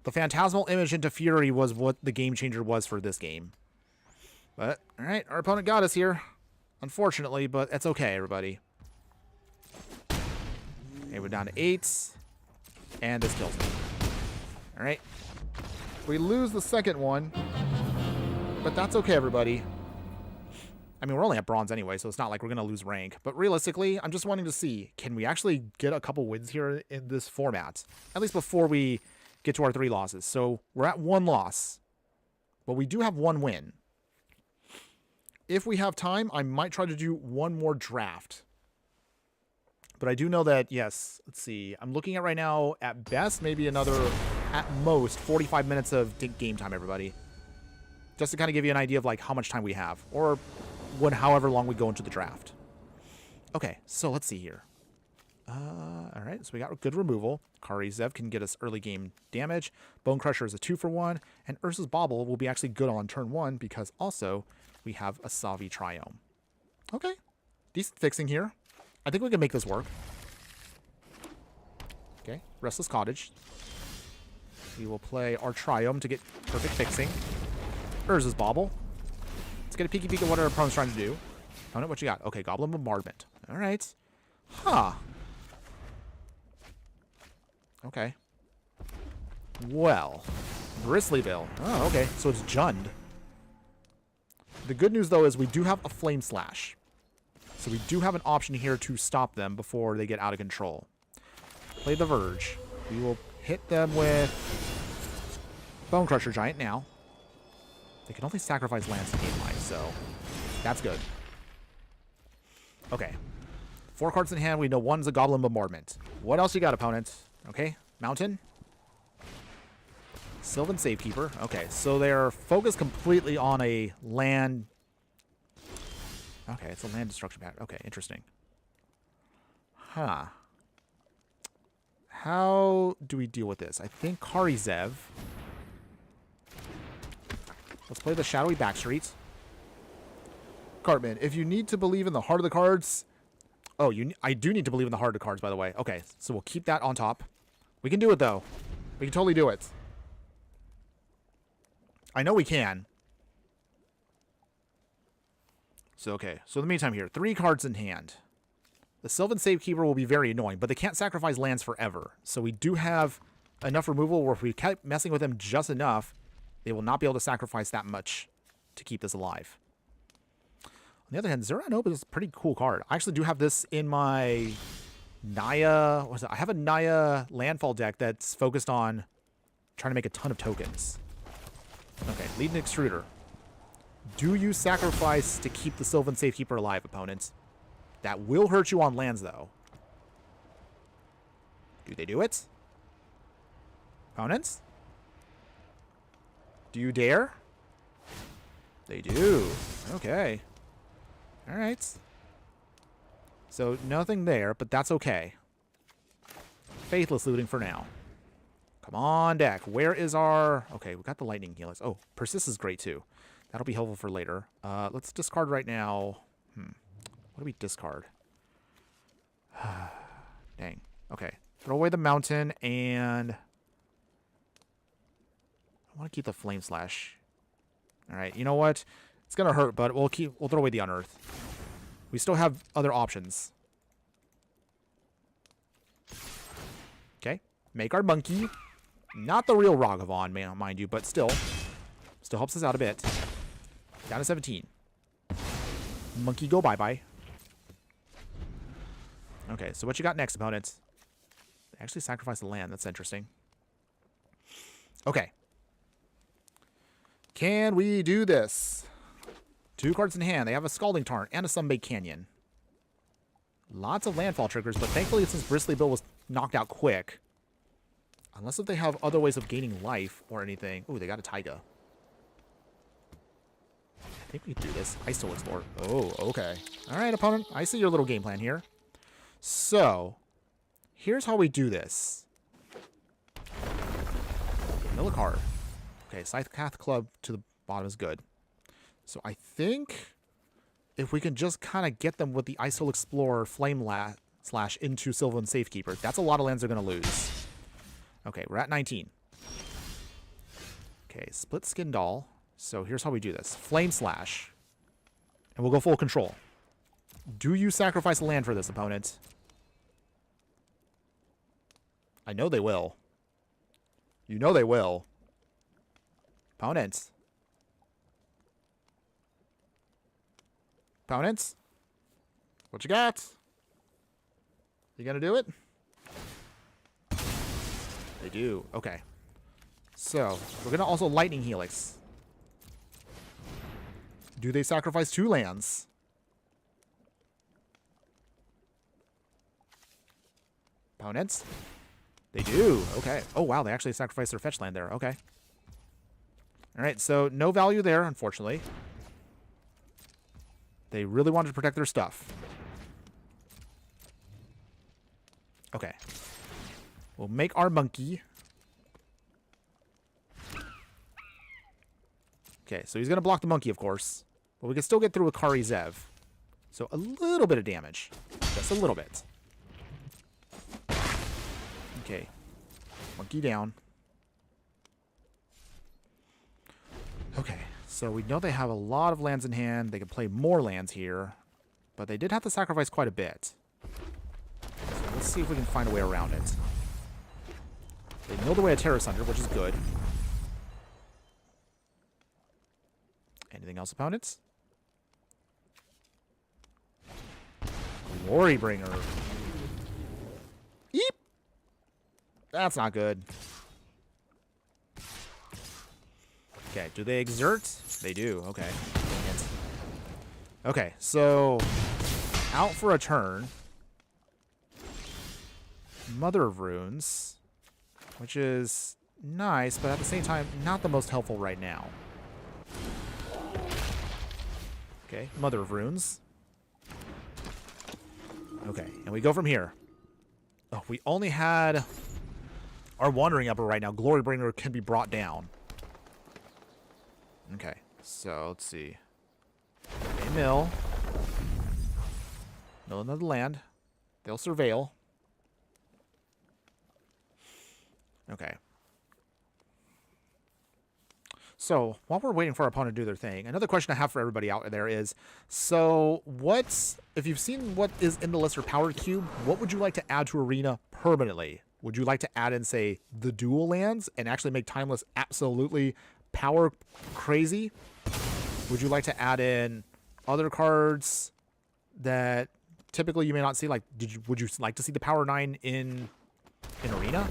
A: The Phantasmal Image into Fury was what the game changer was for this game. But, alright, our opponent got us here. Unfortunately, but it's okay, everybody. Okay, we're down to 8. And this kills me. Alright. We lose the second one. But that's okay, everybody. I mean, we're only at bronze anyway, so it's not like we're going to lose rank. But realistically, I'm just wanting to see, can we actually get a couple wins here in this format? At least before we get to our 3 losses. So we're at 1 loss. But we do have 1 win. If we have time, I might try to do 1 more draft. But I do know that, yes, let's see. I'm looking at right now, at best, maybe another, at most, 45 minutes of game time, everybody. Just to kind of give you an idea of, like, how much time we have. Or however long we go into the draft. Okay, so let's see here. All right, so we got good removal. Kari Zev can get us early game damage. Bone Crusher is a 2-for-1. And Ursa's Bauble will be actually good on turn 1 because also we have a Savi Triome. Okay, decent fixing here. I think we can make this work. Okay, Restless Cottage. We will play our Triome to get perfect fixing. Urza's Bauble. Let's get a peeky peek at what our opponent's trying to do. Opponent, what you got? Okay, Goblin Bombardment. All right. Huh. Okay. Well. Bristlyville. Oh, okay. So it's Jund. The good news, though, is we do have a Flame Slash. So we do have an option here to stop them before they get out of control. Play the Verge. We will hit them with Bone Crusher Giant now. They can only sacrifice lands to gain life, so that's good. Okay. 4 cards in hand. We know 1's a Goblin Bombardment. What else you got, opponent? Okay. Mountain. Sylvan Safekeeper. Okay, so they're focused completely on a land. Okay, it's a land destruction pattern. Okay, interesting. Huh. How do we deal with this? I think Kari Zev. Let's play the Shadowy Backstreet. Cartman, if you need to believe in the heart of the cards... Oh, I do need to believe in the heart of the cards, by the way. Okay, so we'll keep that on top. We can do it, though. We can totally do it. I know we can. So, okay. So, in the meantime here, 3 cards in hand. The Sylvan Safekeeper will be very annoying, but they can't sacrifice lands forever. So, we do have enough removal where if we keep messing with them just enough, they will not be able to sacrifice that much to keep this alive. On the other hand, Zerath Nova is a pretty cool card. I actually do have this in my Naya... What is it? I have a Naya landfall deck that's focused on trying to make a ton of tokens. Okay, lead an Extruder. Do you sacrifice to keep the Sylvan Safekeeper alive, opponents? That will hurt you on lands, though. Do they do it? Opponents? Do you dare? They do. Okay. Alright. So, nothing there, but that's okay. Faithless looting for now. Come on, deck. Where is our... Okay, we got the Lightning Helix. Oh, Persist is great, too. That'll be helpful for later. Let's discard right now. What do we discard? Dang. Okay. Throw away the mountain, and I want to keep the flame slash. All right. You know what? It's gonna hurt, but we'll throw away the unearth. We still have other options. Okay. Make our monkey. Not the real Ragavan, mind you, but still helps us out a bit. Down to 17. Monkey go bye-bye. Okay, so what you got next, opponents? They actually sacrificed the land. That's interesting. Okay. Can we do this? 2 cards in hand. They have a Scalding Tarn and a Sunbaked Canyon. Lots of landfall triggers, but thankfully since Bristly Bill was knocked out quick, unless if they have other ways of gaining life or anything. Ooh, they got a Taiga. I think we can do this. I still explore. Oh, okay. All right, opponent. I see your little game plan here. So, here's how we do this. Mill a card. Okay, Scythecath Club to the bottom is good. So I think if we can just kind of get them with the Ice Soul Explorer Flame Slash into Sylvan Safekeeper, that's a lot of lands they're going to lose. Okay, we're at 19. Okay, Split Skin Doll. So here's how we do this. Flame Slash. And we'll go full control. Do you sacrifice a land for this, opponent? I know they will. You know they will. Opponents. Opponents? What you got? You gonna do it? They do. Okay. So, we're gonna also Lightning Helix. Do they sacrifice 2 lands? Opponents? They do. Okay. Oh, wow. They actually sacrificed their fetch land there. Okay. All right. So, no value there, unfortunately. They really wanted to protect their stuff. Okay. We'll make our monkey. Okay. So, he's going to block the monkey, of course. But we can still get through with Kari Zev. So, a little bit of damage. Just a little bit. Okay. Monkey down. Okay. So we know they have a lot of lands in hand. They can play more lands here. But they did have to sacrifice quite a bit. So let's see if we can find a way around it. They milled away a Terror Sunder, which is good. Anything else, opponents? Glorybringer. Eep! That's not good. Okay, do they exert? They do. Okay. Okay, so out for a turn. Mother of Runes, which is nice, but at the same time, not the most helpful right now. Okay, Mother of Runes. Okay, and we go from here. Oh, we only had our Wandering Upper right now. Glorybringer can be brought down. Okay, so let's see. They mill. Mill another land. They'll surveil. Okay. So, while we're waiting for our opponent to do their thing, another question I have for everybody out there is, so if you've seen what is in the Lister Power Cube, what would you like to add to Arena permanently? Would you like to add in, say, the dual lands and actually make Timeless absolutely power crazy? Would you like to add in other cards that typically you may not see? Like, would you like to see the Power 9 in Arena?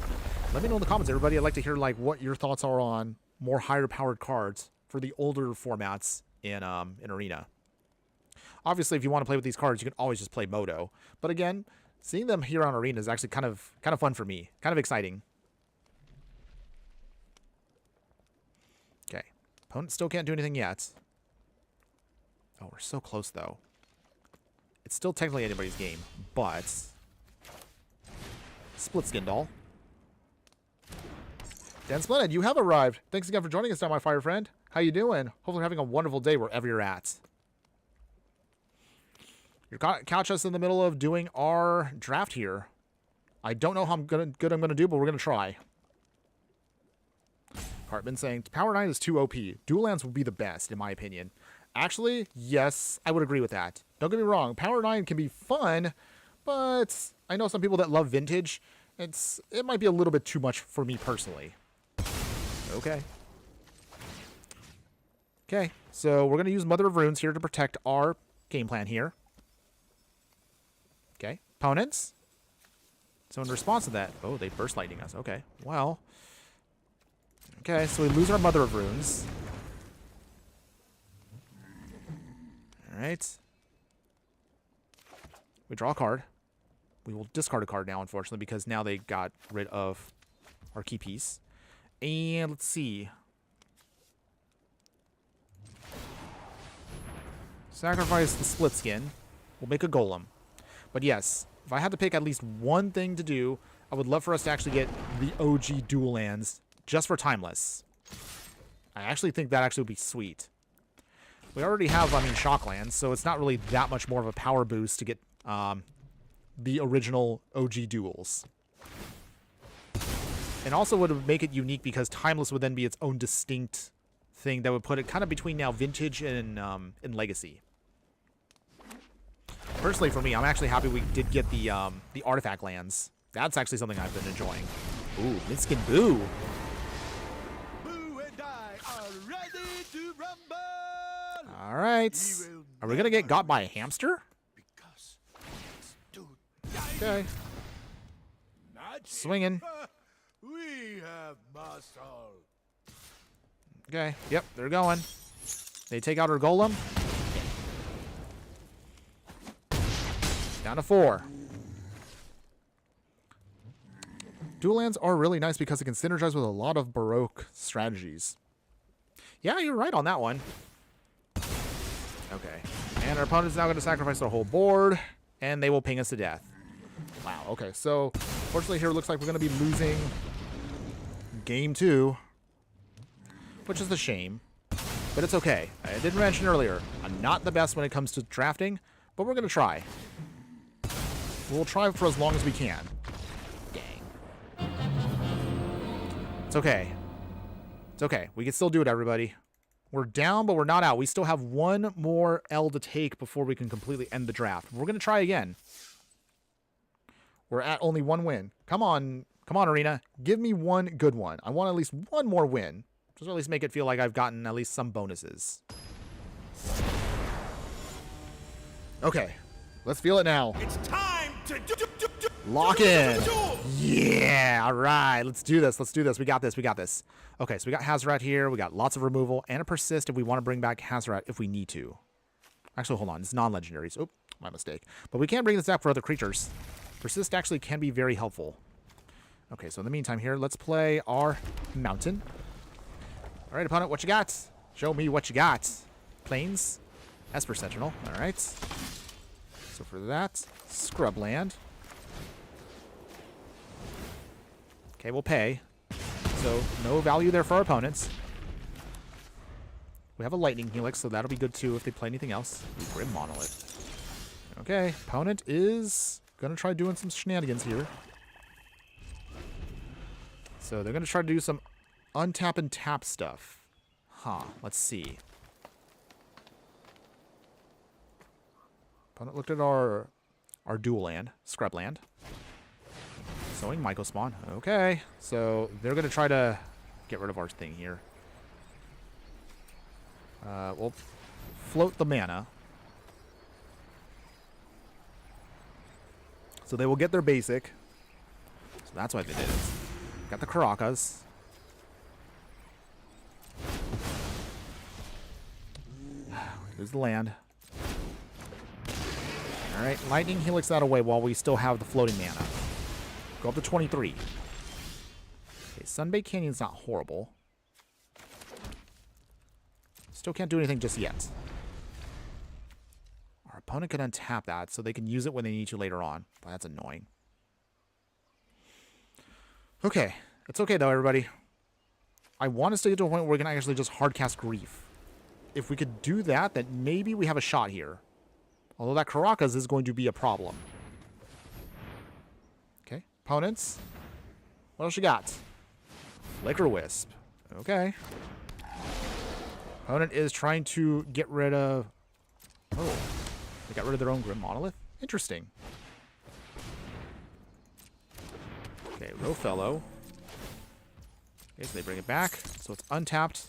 A: Let me know in the comments, everybody. I'd like to hear like what your thoughts are on more higher powered cards for the older formats in Arena. Obviously, if you want to play with these cards, you can always just play Moto. But again, seeing them here on Arena is actually kind of fun for me. Kind of exciting. Okay. Opponent still can't do anything yet. Oh, we're so close, though. It's still technically anybody's game, but Split Skin Doll. Dan Splendid, you have arrived. Thanks again for joining us now, my fire friend. How you doing? Hopefully you're having a wonderful day wherever you're at. Catch us in the middle of doing our draft here. I don't know how good I'm gonna do, but we're gonna try. Cartman saying Power 9 is too OP. Dual lands would be the best, in my opinion. Actually, yes, I would agree with that. Don't get me wrong, Power 9 can be fun, but I know some people that love Vintage. It might be a little bit too much for me personally. Okay. Okay, so we're gonna use Mother of Runes here to protect our game plan here. Okay, opponents. So in response to that, oh, they burst lightning us. Okay, well. Okay, so we lose our Mother of Runes. Alright. We draw a card. We will discard a card now, unfortunately, because now they got rid of our key piece. And let's see. Sacrifice the split skin. We'll make a golem. But yes, if I had to pick at least one thing to do, I would love for us to actually get the OG dual lands just for Timeless. I actually think that actually would be sweet. We already have, shock lands, so it's not really that much more of a power boost to get the original OG duels. And also would make it unique because Timeless would then be its own distinct thing that would put it kind of between now Vintage and Legacy. Personally, for me, I'm actually happy we did get the artifact lands. That's actually something I've been enjoying. Ooh, Minskin Boo.
C: Boo and I are ready to rumble.
A: All right. Are we gonna get got by a hamster?
C: Because it's too
A: Okay.
C: magic.
A: Swinging.
C: We have muscle.
A: Okay. Yep, they're going. They take out our golem. Down to 4. Dual lands are really nice because it can synergize with a lot of Baroque strategies. Yeah, you're right on that one. Okay. And our opponent's now going to sacrifice their whole board, and they will ping us to death. Wow, okay. So, fortunately here it looks like we're going to be losing game 2, which is a shame, but it's okay. I did mention earlier, I'm not the best when it comes to drafting, but we're going to try. We'll try for as long as we can. Dang. It's okay. It's okay. We can still do it, everybody. We're down, but we're not out. We still have one more L to take before we can completely end the draft. We're going to try again. We're at only 1 win. Come on. Come on, Arena. Give me one good one. I want at least one more win. Just at least make it feel like I've gotten at least some bonuses. Okay. Let's feel it now.
C: It's time to
A: Lock in. Yeah. All right. Let's do this. Let's do this. We got this. We got this. Okay. So we got Hazoret here. We got lots of removal and a persist if we want to bring back Hazoret if we need to. Actually, hold on. It's non-legendaries. Oh, my mistake. But we can bring this back for other creatures. Persist actually can be very helpful. Okay. So in the meantime here, let's play our mountain. All right, opponent. What you got? Show me what you got. Plains. Esper Sentinel. All right. So for that, Scrubland. Okay, we'll pay. So no value there for our opponents. We have a Lightning Helix, so that'll be good too if they play anything else. Grim Monolith. Okay, opponent is going to try doing some shenanigans here. So they're going to try to do some untap and tap stuff. Huh, let's see. Opponent looked at our dual land, Scrubland. Sowing Mycospawn. Okay, so they're going to try to get rid of our thing here. We'll float the mana. So they will get their basic. So that's why they did it. Got the Karakas. There's the land. Alright, Lightning Helix that away while we still have the floating mana. Go up to 23. Okay, Sunbaked Canyon's not horrible. Still can't do anything just yet. Our opponent can untap that, so they can use it when they need to later on. But that's annoying. Okay. It's okay, though, everybody. I want us to get to a point where we can actually just hardcast Grief. If we could do that, then maybe we have a shot here. Although that Caracas is going to be a problem. Okay, opponents. What else you got? Flicker Wisp. Okay. Opponent is trying to get rid of... Oh, they got rid of their own Grim Monolith? Interesting. Okay, Rofellow. Okay, so they bring it back. So it's untapped,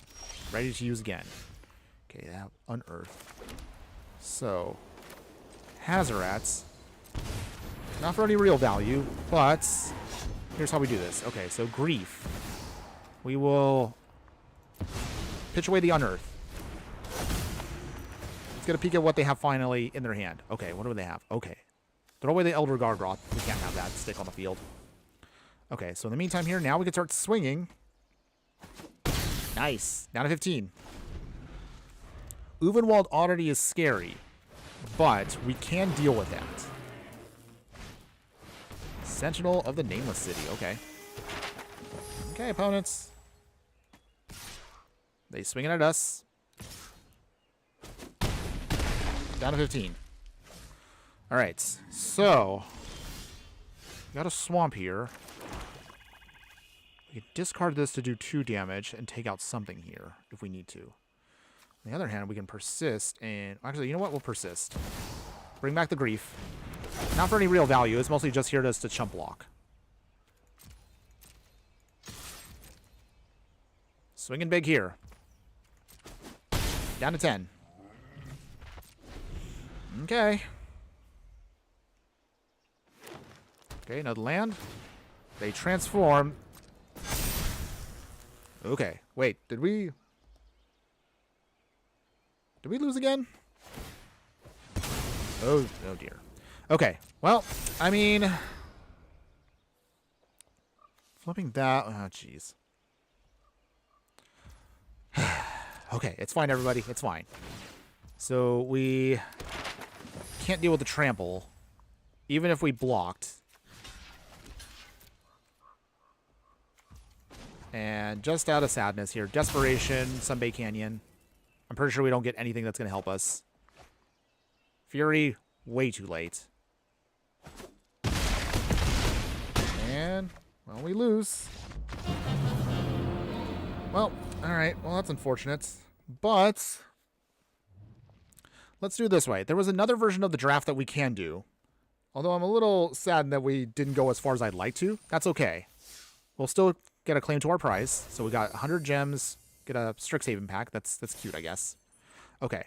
A: ready to use again. Okay, that Unearth. So, Hazarats. Not for any real value, but here's how we do this. Okay, so Grief. We will pitch away the Unearth. Let's get a peek at what they have finally in their hand. Okay, what do they have? Okay. Throw away the Elder Gargroth. We can't have that stick on the field. Okay, so in the meantime here, now we can start swinging. Nice. Down to 15. Uvenwald Oddity is scary, but we can deal with that. Sentinel of the Nameless City. Okay. Okay, opponents. They swing it at us. Down to 15. All right, so got a swamp here. We can discard this to do 2 damage and take out something here if we need to. On the other hand, we can persist and... Actually, you know what? We'll persist. Bring back the Grief. Not for any real value. It's mostly just here to chump block. Swinging big here. Down to 10. Okay. Okay, another land. They transform. Okay, wait, did we lose again? Oh dear. Okay, well, I mean, flipping that, oh jeez. Okay, it's fine, everybody, it's fine. So we can't deal with the trample, even if we blocked. And just out of sadness here, Desperation, Sunbay Canyon. I'm pretty sure we don't get anything that's going to help us. Fury, way too late. And, well, we lose. Well, alright, well, that's unfortunate. But, let's do it this way. There was another version of the draft that we can do. Although I'm a little saddened that we didn't go as far as I'd like to. That's okay. We'll still get a claim to our prize. So we got 100 gems, get a Strixhaven pack. That's cute, I guess. Okay.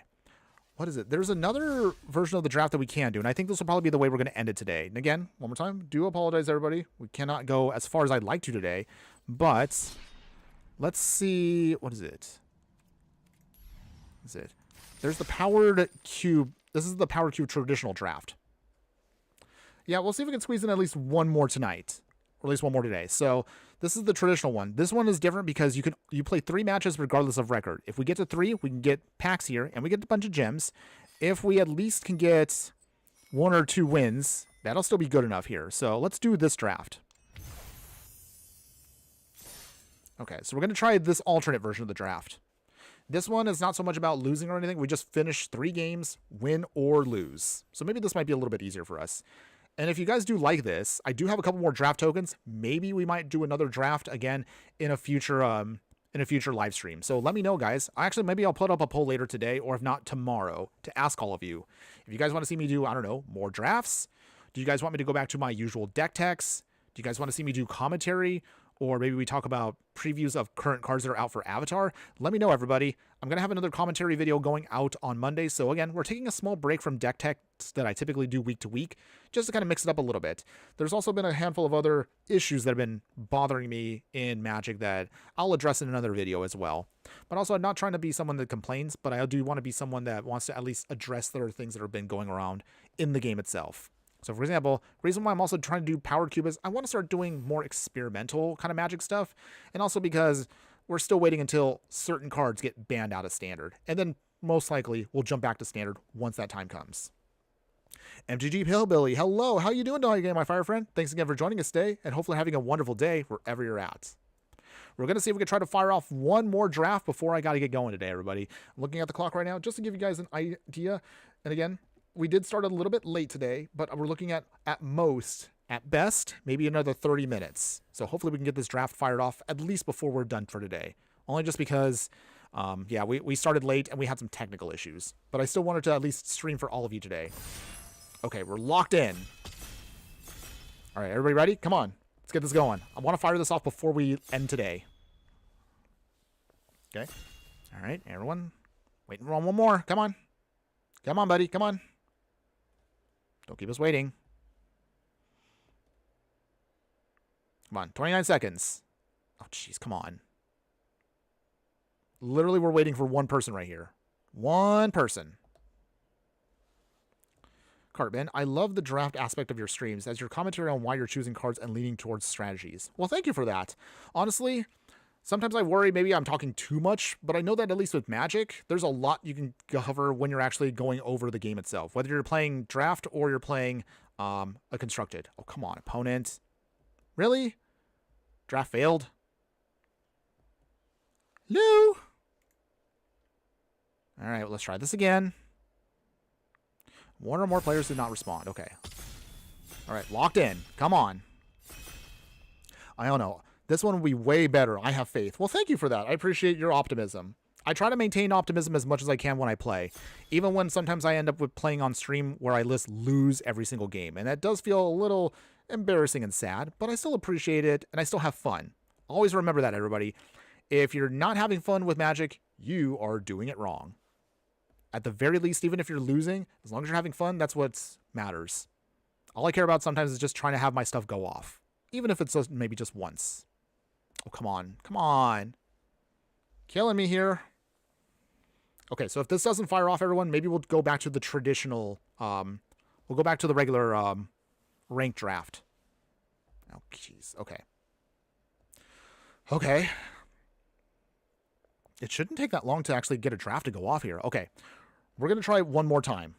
A: What is it? There's another version of the draft that we can do, and I think this will probably be the way we're going to end it today. And again, one more time, do apologize, everybody. We cannot go as far as I'd like to today, but let's see. What is it? What is it? There's the Powered Cube. This is the Powered Cube traditional draft. Yeah, we'll see if we can squeeze in at least one more tonight. Or at least one more today. So this is the traditional one. This one is different because you play 3 matches regardless of record. If we get to 3, we can get packs here, and we get a bunch of gems. If we at least can get 1 or 2 wins, that'll still be good enough here. So let's do this draft. Okay, so we're going to try this alternate version of the draft. This one is not so much about losing or anything. We just finish 3 games, win or lose. So maybe this might be a little bit easier for us. And if you guys do like this, I do have a couple more draft tokens. Maybe we might do another draft again in a future live stream. So let me know, guys. Maybe I'll put up a poll later today, or if not tomorrow, to ask all of you. If you guys want to see me do, I don't know, more drafts, do you guys want me to go back to my usual deck techs? Do you guys want to see me do commentary? Or maybe we talk about previews of current cards that are out for Avatar. Let me know, everybody. I'm going to have another commentary video going out on Monday. So again, we're taking a small break from deck techs that I typically do week to week, just to kind of mix it up a little bit. There's also been a handful of other issues that have been bothering me in Magic that I'll address in another video as well. But also, I'm not trying to be someone that complains, but I do want to be someone that wants to at least address the things that have been going around in the game itself. So, for example, the reason why I'm also trying to do Powered Cube is I want to start doing more experimental kind of Magic stuff. And also because we're still waiting until certain cards get banned out of Standard. And then, most likely, we'll jump back to Standard once that time comes. MTG Hillbilly, hello. How you doing tonight, my fire friend? Thanks again for joining us today, and hopefully having a wonderful day wherever you're at. We're going to see if we can try to fire off one more draft before I got to get going today, everybody. I'm looking at the clock right now just to give you guys an idea. And again, we did start a little bit late today, but we're looking at most, at best, maybe another 30 minutes. So hopefully we can get this draft fired off at least before we're done for today. Only just because, yeah, we started late and we had some technical issues. But I still wanted to at least stream for all of you today. Okay, we're locked in. All right, everybody ready? Come on. Let's get this going. I want to fire this off before we end today. Okay. All right, everyone. Waiting for one more. Come on. Come on, buddy. Come on. Don't keep us waiting. Come on. 29 seconds. Oh, jeez. Come on. Literally, we're waiting for one person right here. One person. Cartman, I love the draft aspect of your streams as your commentary on why you're choosing cards and leaning towards strategies. Well, thank you for that. Honestly, sometimes I worry maybe I'm talking too much, but I know that at least with Magic, there's a lot you can cover when you're actually going over the game itself. Whether you're playing draft or you're playing a constructed. Oh, come on, opponent. Really? Draft failed? Lou! All right, well, let's try this again. One or more players did not respond. Okay. All right, locked in. Come on. I don't know. This one will be way better. I have faith. Well, thank you for that. I appreciate your optimism. I try to maintain optimism as much as I can when I play, even when sometimes I end up with playing on stream where I just lose every single game. And that does feel a little embarrassing and sad, but I still appreciate it, and I still have fun. Always remember that, everybody. If you're not having fun with Magic, you are doing it wrong. At the very least, even if you're losing, as long as you're having fun, that's what matters. All I care about sometimes is just trying to have my stuff go off, even if it's maybe just once. Oh, come on. Come on. Killing me here. Okay, so if this doesn't fire off, everyone, maybe we'll go back to the traditional, we'll go back to the regular ranked draft. Oh, jeez. Okay. Okay. It shouldn't take that long to actually get a draft to go off here. Okay. We're going to try it one more time.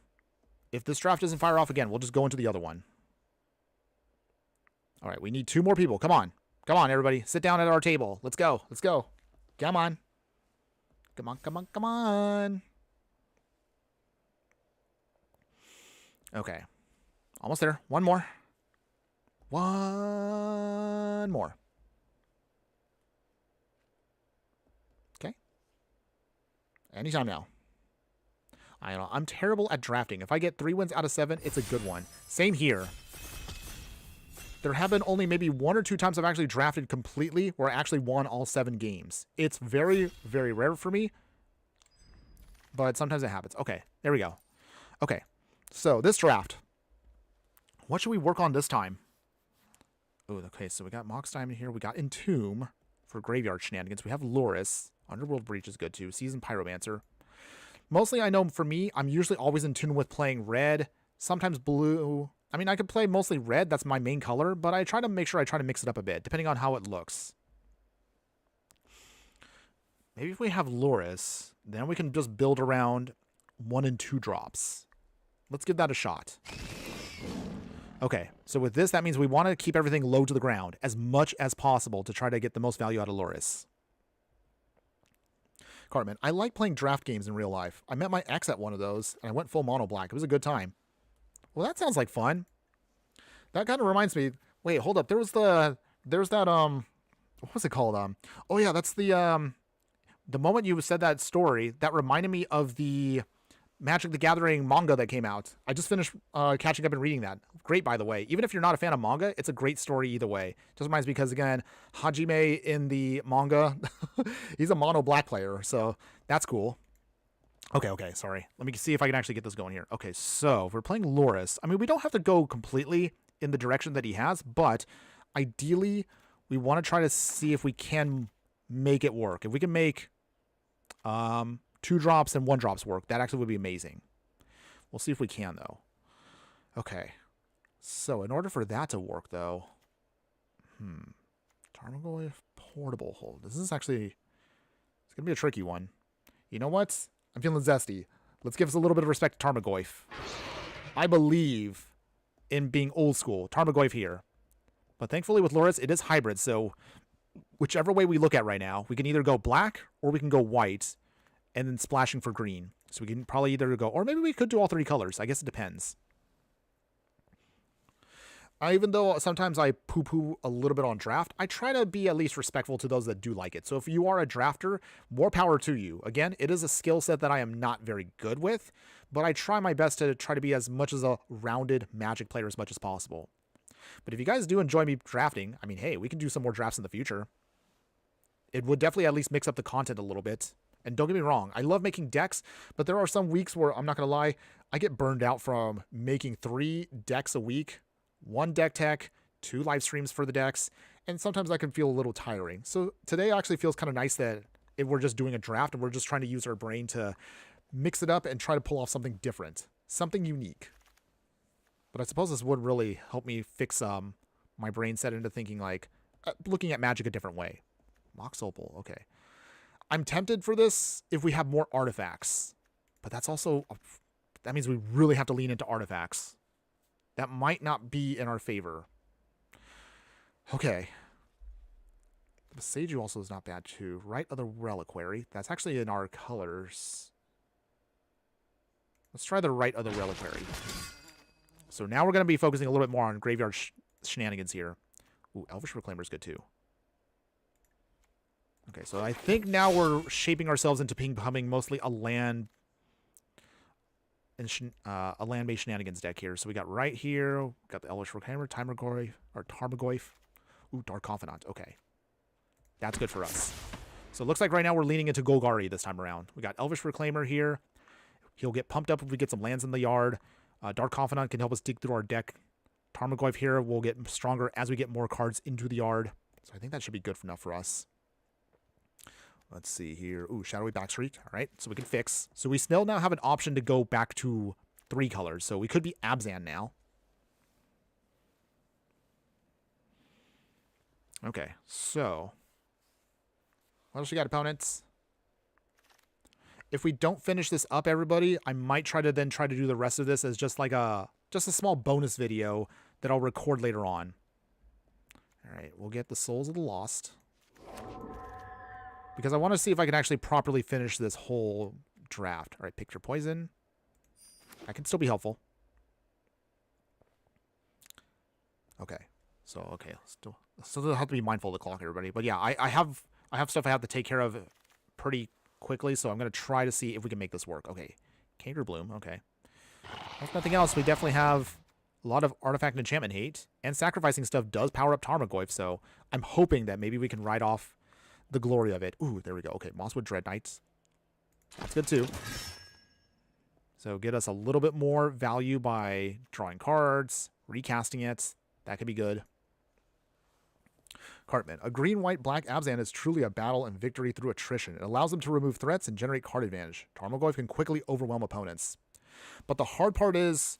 A: If this draft doesn't fire off again, we'll just go into the other one. All right, we need 2 more people. Come on. Come on, everybody. Sit down at our table. Let's go. Let's go. Come on. Come on, come on, come on. Okay. Almost there. One more. One more. Okay. Anytime now. I don't know. I'm terrible at drafting. If I get 3 wins out of 7, it's a good one. Same here. There have been only maybe 1 or 2 times I've actually drafted completely where I actually won all 7 games. It's very, very rare for me, but sometimes it happens. Okay, there we go. Okay, so this draft. What should we work on this time? Oh, okay, so we got Mox Diamond here. We got Entomb for graveyard shenanigans. We have Loris. Underworld Breach is good too. Seasoned Pyromancer. Mostly, I know for me, I'm usually always in tune with playing red, sometimes blue. I mean, I could play mostly red. That's my main color, but I try to make sure I try to mix it up a bit, depending on how it looks. Maybe if we have Loris, then we can just build around 1 and 2 drops. Let's give that a shot. Okay, so with this, that means we want to keep everything low to the ground as much as possible to try to get the most value out of Loris. Cartman, I like playing draft games in real life. I met my ex at one of those, and I went full mono black. It was a good time. Well, that sounds like fun. That kind of reminds me. Wait, hold up. There's that what was it called? Oh yeah, that's the moment you said that story, that reminded me of the Magic the Gathering manga that came out. I just finished catching up and reading that. Great, by the way. Even if you're not a fan of manga, it's a great story either way. Just reminds me because, again, Hajime in the manga, he's a mono black player, so that's cool. Okay, sorry. Let me see if I can actually get this going here. Okay, so if we're playing Loris, I mean, we don't have to go completely in the direction that he has, but ideally, we want to try to see if we can make it work. If we can make 2 drops and 1 drops work, that actually would be amazing. We'll see if we can, though. Okay. So, in order for that to work, though... Tarmogoyf Portable Hold. This is actually... It's going to be a tricky one. You know what? I'm feeling zesty. Let's give us a little bit of respect to Tarmogoyf. I believe in being old school. Tarmogoyf here. But thankfully with Loris, it is hybrid, so... Whichever way we look at right now, we can either go black or we can go white and then splashing for green. So we can probably either go, or maybe we could do all 3 colors. I guess it depends. Even though sometimes I poo-poo a little bit on draft, I try to be at least respectful to those that do like it. So if you are a drafter, more power to you. Again, it is a skill set that I am not very good with, but I try my best to try to be as much as a rounded Magic player as much as possible. But if you guys do enjoy me drafting, I mean, hey, we can do some more drafts in the future. It would definitely at least mix up the content a little bit. And don't get me wrong, I love making decks, but there are some weeks where, I'm not going to lie, I get burned out from making 3 decks a week. 1 deck tech, 2 live streams for the decks, and sometimes that can feel a little tiring. So today actually feels kind of nice that we're just doing a draft and we're just trying to use our brain to mix it up and try to pull off something different, something unique. But I suppose this would really help me fix my brain set into thinking like, looking at Magic a different way. Mox Opal, okay. I'm tempted for this if we have more artifacts, but that's also, that means we really have to lean into artifacts. That might not be in our favor. Okay. The Seiju also is not bad too. Rite of the Reliquary. That's actually in our colors. Let's try the Rite of the Reliquary. So now we're going to be focusing a little bit more on graveyard shenanigans here. Ooh, Elvish Reclaimer is good too. Okay, so I think now we're shaping ourselves into becoming mostly a land... and a land-based shenanigans deck here. So we got right here, we got the Elvish Reclaimer, Tarmogoyf. Ooh, Dark Confidant. Okay. That's good for us. So it looks like right now we're leaning into Golgari this time around. We got Elvish Reclaimer here. He'll get pumped up if we get some lands in the yard. Dark Confidant can help us dig through our deck. Tarmogoyf here will get stronger as we get more cards into the yard. So I think that should be good enough for us. Let's see here. Ooh, Shadowy Backstreet. All right, so we can fix. So we still now have an option to go back to 3 colors. So we could be Abzan now. Okay, so what else we got, opponents? If we don't finish this up, everybody, I might try to do the rest of this as just like a small bonus video that I'll record later on. All right, we'll get the Souls of the Lost. Because I want to see if I can actually properly finish this whole draft. All right, Picture Poison. That can still be helpful. Okay. So, okay. Still have to be mindful of the clock, everybody. But yeah, I have stuff I have to take care of pretty quickly, so I'm going to try to see if we can make this work. Okay. Kangaroo Bloom. Okay. If nothing else, we definitely have a lot of artifact and enchantment hate. And sacrificing stuff does power up Tarmogoyf, so I'm hoping that maybe we can ride off the glory of it. Ooh, there we go. Okay, Mosswood Dread Knights. That's good too. So get us a little bit more value by drawing cards, recasting it. That could be good. Cartman. A green-white-black Abzan is truly a battle and victory through attrition. It allows them to remove threats and generate card advantage. Tarmogoyf can quickly overwhelm opponents. But the hard part is,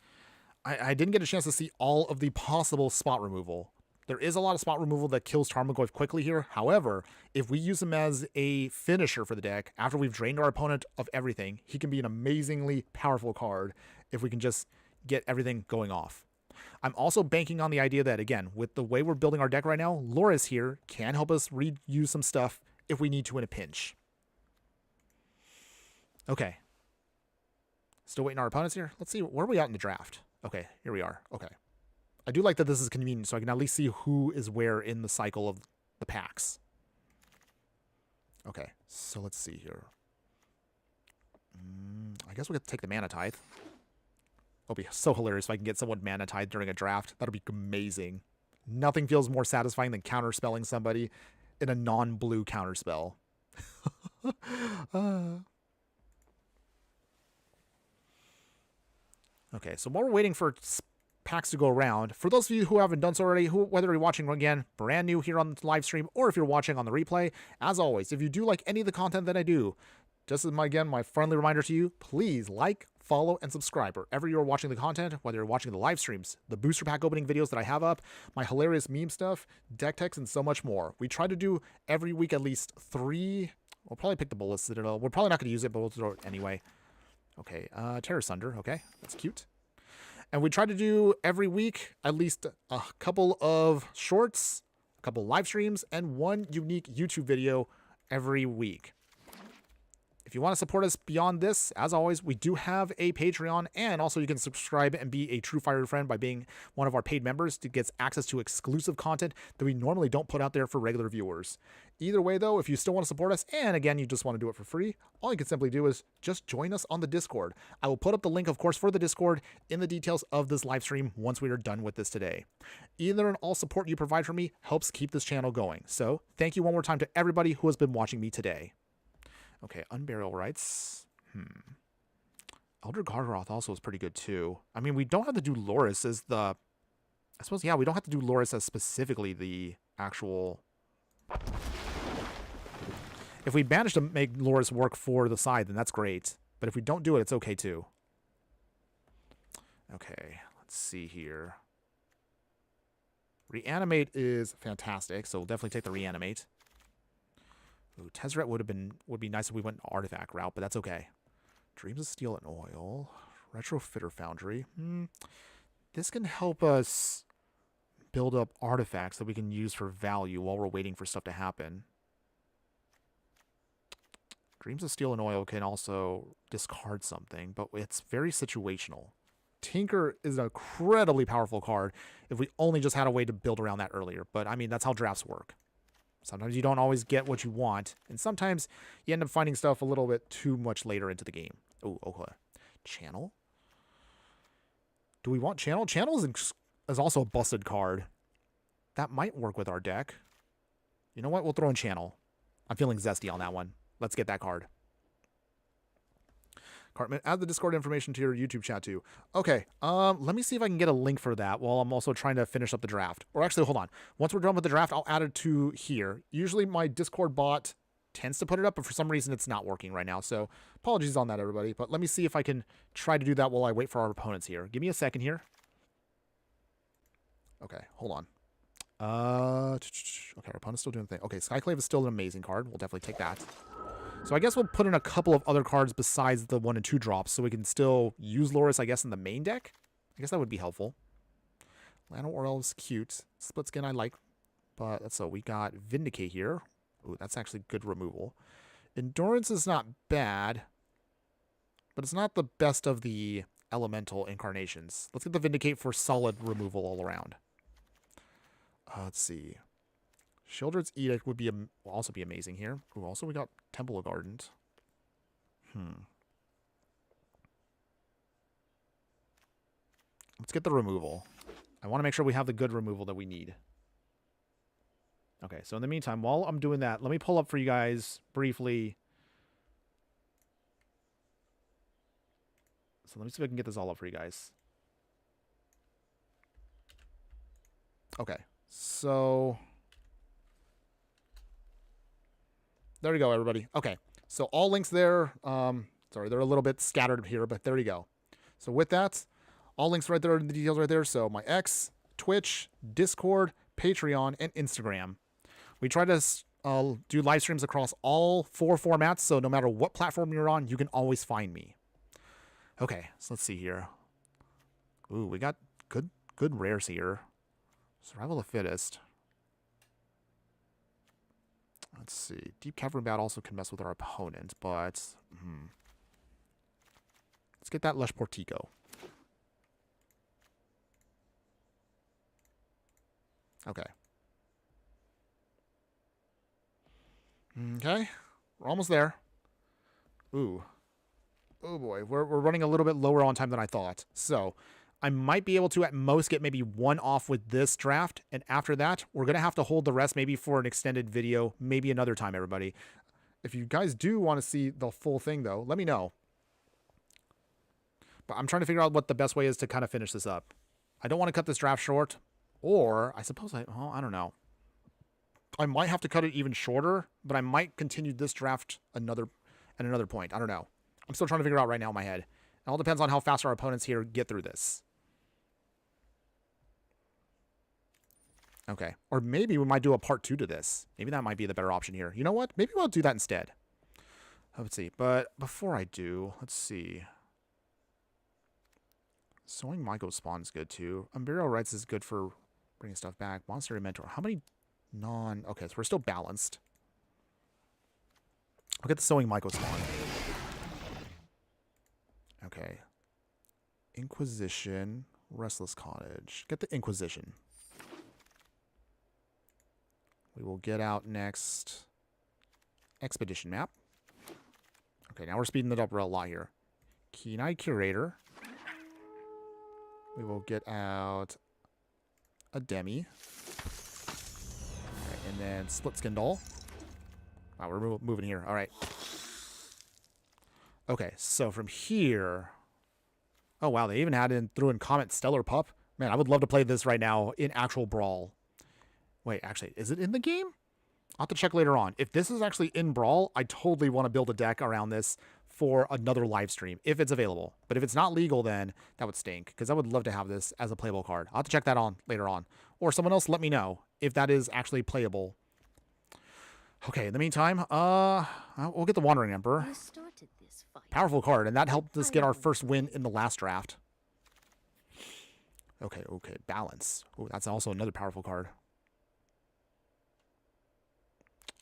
A: I didn't get a chance to see all of the possible spot removal. There is a lot of spot removal that kills Tarmogoyf quickly here. However, if we use him as a finisher for the deck, after we've drained our opponent of everything, he can be an amazingly powerful card if we can just get everything going off. I'm also banking on the idea that, again, with the way we're building our deck right now, Loris here can help us reuse some stuff if we need to in a pinch. Okay. Still waiting on our opponents here. Let's see, where are we at in the draft? Okay, here we are. Okay. I do like that this is convenient, so I can at least see who is where in the cycle of the packs. Okay, so let's see here. I guess we'll get to take the Mana Tithe. It'll be so hilarious if I can get someone Mana Tithe during a draft. That'll be amazing. Nothing feels more satisfying than counterspelling somebody in a non-blue counterspell. Okay, so while we're waiting for packs to go around, for those of you who haven't done so already, whether you're watching again brand new here on the live stream or if you're watching on the replay, as always, if you do like any of the content that I do, just as my friendly reminder to you, please like, follow, and subscribe wherever you're watching the content, whether you're watching the live streams, the booster pack opening videos that I have up, my hilarious meme stuff, deck techs, and so much more. We try to do every week at least 3. We'll probably pick the Bullet Citadel. We're probably not going to use it, but we'll throw it anyway. Okay, Terror Sunder. Okay, that's cute. And we try to do every week at least a couple of shorts, a couple live streams, and one unique YouTube video every week. If you want to support us beyond this, as always, we do have a Patreon, and also you can subscribe and be a true fiery friend by being one of our paid members to get access to exclusive content that we normally don't put out there for regular viewers. Either way, though, if you still want to support us, and again, you just want to do it for free, all you can simply do is just join us on the Discord. I will put up the link, of course, for the Discord in the details of this live stream once we are done with this today. Either and all support you provide for me helps keep this channel going. So thank you one more time to everybody who has been watching me today. Okay, Unburial Rites. Elder Gargaroth also is pretty good too. I mean, we don't have to do Loris as the... I suppose, yeah, we don't have to do Loris as specifically the actual... If we manage to make Loris work for the side, then that's great. But if we don't do it, it's okay too. Okay, let's see here. Reanimate is fantastic, so we'll definitely take the Reanimate. Ooh, Tezzeret would be nice if we went artifact route, but that's okay. Dreams of Steel and Oil. Retrofitter Foundry. This can help us build up artifacts that we can use for value while we're waiting for stuff to happen. Dreams of Steel and Oil can also discard something, but it's very situational. Tinker is an incredibly powerful card if we only just had a way to build around that earlier. But, I mean, that's how drafts work. Sometimes you don't always get what you want, and sometimes you end up finding stuff a little bit too much later into the game. Oh, okay. Channel? Do we want Channel? Channel is also a busted card. That might work with our deck. You know what? We'll throw in Channel. I'm feeling zesty on that one. Let's get that card. Cartman, add the Discord information to your YouTube chat too. Okay, let me see if I can get a link for that while I'm also trying to finish up the draft. Or actually, hold on. Once we're done with the draft, I'll add it to here. Usually my Discord bot tends to put it up, but for some reason it's not working right now. So apologies on that, everybody. But let me see if I can try to do that while I wait for our opponents here. Give me a second here. Okay, hold on. Okay, our opponent's still doing the thing. Okay, Skyclave is still an amazing card. We'll definitely take that. So I guess we'll put in a couple of other cards besides the 1 and 2 drops so we can still use Loris, I guess, in the main deck. I guess that would be helpful. Lano Orel is cute. Split Skin I like. But that's so we got Vindicate here. Ooh, that's actually good removal. Endurance is not bad, but it's not the best of the elemental incarnations. Let's get the Vindicate for solid removal all around. Let's see. Sheoldred's Edict would be will also be amazing here. Ooh, also we got Temple of Ardent. Let's get the removal. I want to make sure we have the good removal that we need. Okay, so in the meantime, while I'm doing that, let me pull up for you guys briefly. So let me see if I can get this all up for you guys. Okay, so... there we go, everybody. Okay, so all links there. Sorry, they're a little bit scattered here, but there you go. So with that, all links right there in the details right there. So my X, Twitch, Discord, Patreon, and Instagram. We try to do live streams across all 4 formats, so no matter what platform you're on, you can always find me. Okay, so let's see here. Ooh, we got good rares here. Survival of the Fittest. Let's see. Deep Cavern Bat also can mess with our opponent, but... let's get that Lush Portico. Okay. Okay. We're almost there. Ooh. Oh boy. We're running a little bit lower on time than I thought. So, I might be able to at most get maybe 1 off with this draft, and after that, we're going to have to hold the rest maybe for an extended video, maybe another time, everybody. If you guys do want to see the full thing, though, let me know. But I'm trying to figure out what the best way is to kind of finish this up. I don't want to cut this draft short, or I suppose I don't know. I might have to cut it even shorter, but I might continue this draft at another point. I don't know. I'm still trying to figure it out right now in my head. It all depends on how fast our opponents here get through this. Okay. Or maybe we might do a part 2 to this. Maybe that might be the better option here. You know what? Maybe we'll do that instead. Let's see. But before I do, let's see. Sowing Myco Spawn is good too. Unburial Rites is good for bringing stuff back. Monster Mentor. How many okay, so we're still balanced. I'll get the Sowing Myco Spawn. Okay. Inquisition, Restless Cottage. Get the Inquisition. We will get out next Expedition map. Okay, now we're speeding it up a lot here. Keen-Eyed Curator. We will get out a Demi. Okay, and then Split Skin Doll. Wow, we're moving here. All right. Okay, so from here... Oh, wow, they even threw in Comet Stellar Pup. Man, I would love to play this right now in actual Brawl. Wait, actually, is it in the game? I'll have to check later on. If this is actually in Brawl, I totally want to build a deck around this for another live stream, if it's available. But if it's not legal, then that would stink, because I would love to have this as a playable card. I'll have to check that on later on. Or someone else let me know if that is actually playable. Okay, in the meantime, we'll get the Wandering Emperor.
B: You started this fight.
A: Powerful card, and that helped us get our first win in the last draft. Okay, Balance. Oh, that's also another powerful card.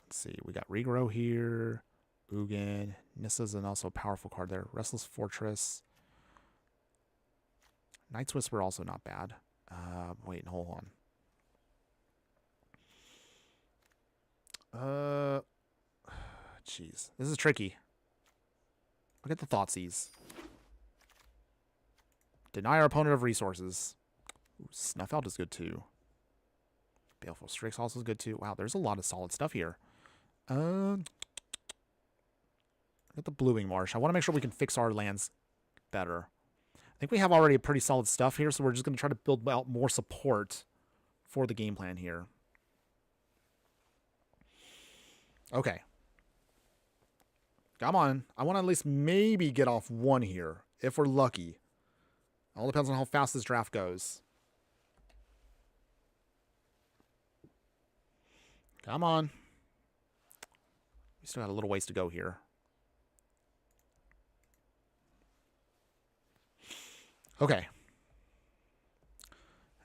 A: Let's see, we got Regrow here, Ugin, Nissa's and also a powerful card there. Restless Fortress. Night's Whisper also not bad. Wait, hold on. Jeez, this is tricky. Look at the Thoughtseize. Deny our opponent of resources. Ooh, Snuff Out is good too. Baleful Strix also is good too. Wow, there's a lot of solid stuff here. Get the Bluing Marsh. I want to make sure we can fix our lands better. I think we have already pretty solid stuff here, so we're just going to try to build out more support for the game plan here. Okay. Come on. I want to at least maybe get off one here, if we're lucky. All depends on how fast this draft goes. Come on. We still got a little ways to go here. Okay.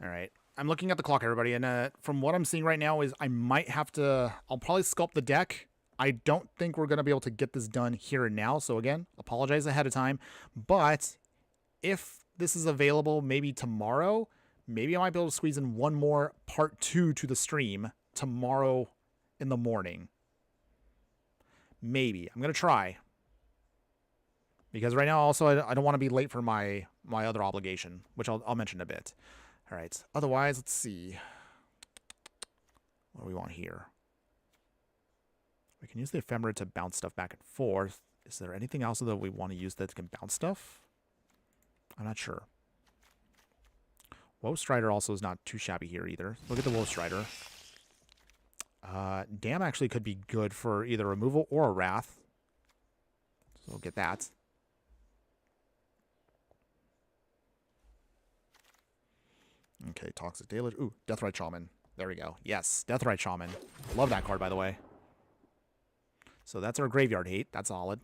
A: All right. I'm looking at the clock, everybody, and from what I'm seeing right now is I might have to... I'll probably sculpt the deck. I don't think we're going to be able to get this done here and now, so again, apologize ahead of time. But if this is available maybe tomorrow, maybe I might be able to squeeze in one more part 2 to the stream tomorrow in the morning. Maybe. I'm going to try. Because right now also I don't want to be late for my other obligation, which I'll mention in a bit. All right. Otherwise, let's see. What do we want here? We can use the Ephemera to bounce stuff back and forth. Is there anything else that we want to use that can bounce stuff? I'm not sure. Woe Strider also is not too shabby here either. Look at the Woe Strider. Dam actually could be good for either removal or a Wrath. So we'll get that. Okay, Toxic Deluge. Ooh, Deathrite Shaman. There we go. Yes, Deathrite Shaman. Love that card, by the way. So that's our Graveyard Hate. That's solid.